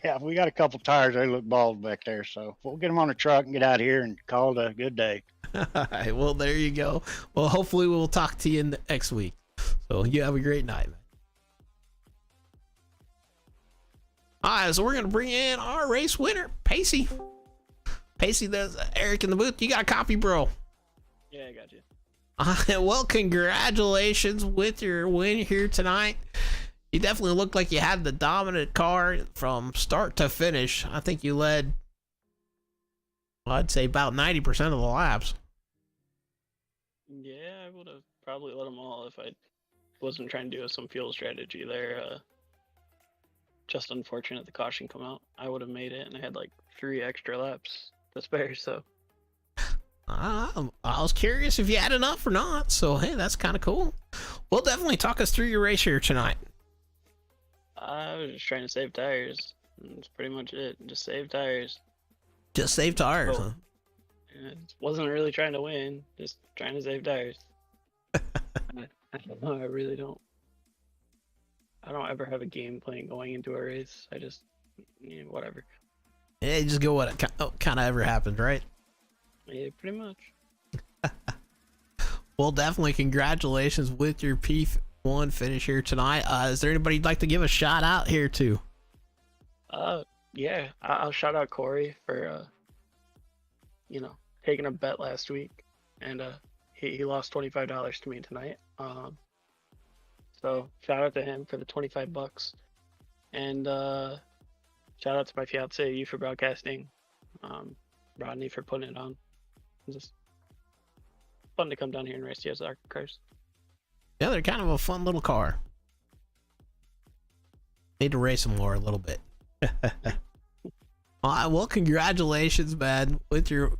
Yeah, we got a couple tires. They look bald back there, so we'll get them on the truck and get out here and call it a good day. All right, well, there you go. Well, hopefully we'll talk to you next week. So you have a great night, man. All right, so we're going to bring in our race winner, Pacey. Pacey, there's Eric in the booth. You got a copy, bro. Yeah, I got you. Well, congratulations with your win here tonight. You definitely looked like you had the dominant car from start to finish. I think you led I'd say about 90% of the laps. Yeah, I would have probably let them all if I wasn't trying to do some fuel strategy there. Just unfortunate the caution come out. I would have made it, and I had like 3 extra laps to spare. So I was curious if you had enough or not. So hey, that's kind of cool. Well, definitely talk us through your race here tonight. I was just trying to save tires. That's pretty much it. Just save tires. Just save tires. Oh. Huh? And wasn't really trying to win. Just trying to save tires. I don't know. I really don't. I don't ever have a game plan going into a race. I just, whatever. Yeah, you just go what kind of ever happens, right? Yeah, pretty much. Well, definitely congratulations with your P1 finish here tonight. Is there anybody you'd like to give a shout out here to? Yeah, I'll shout out Corey for, taking a bet last week, and he lost $25 to me tonight. So shout out to him for the $25, and shout out to my fiance, you for broadcasting, Rodney for putting it on. It's just fun to come down here and race the ARCA cars. Yeah, they're kind of a fun little car. Need to race them more a little bit. All right, well, congratulations, man, with your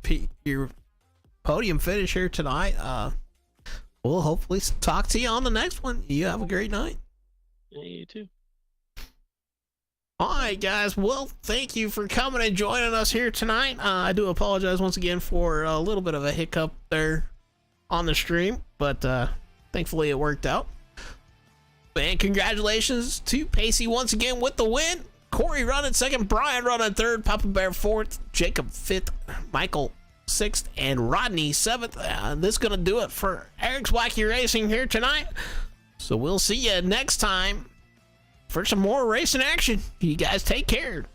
podium finish here tonight. We'll hopefully talk to you on the next one. You have a great night. Yeah, you too. All right, guys. Well, thank you for coming and joining us here tonight. I do apologize once again for a little bit of a hiccup there on the stream, but thankfully it worked out. And congratulations to Pacey once again with the win. Corey running second, Brian running third, Papa Bear fourth, Jacob fifth, Michael sixth, and Rodney seventh. This is gonna do it for Eric's Wacky Racing here tonight. So we'll see you next time for some more racing action. You guys take care.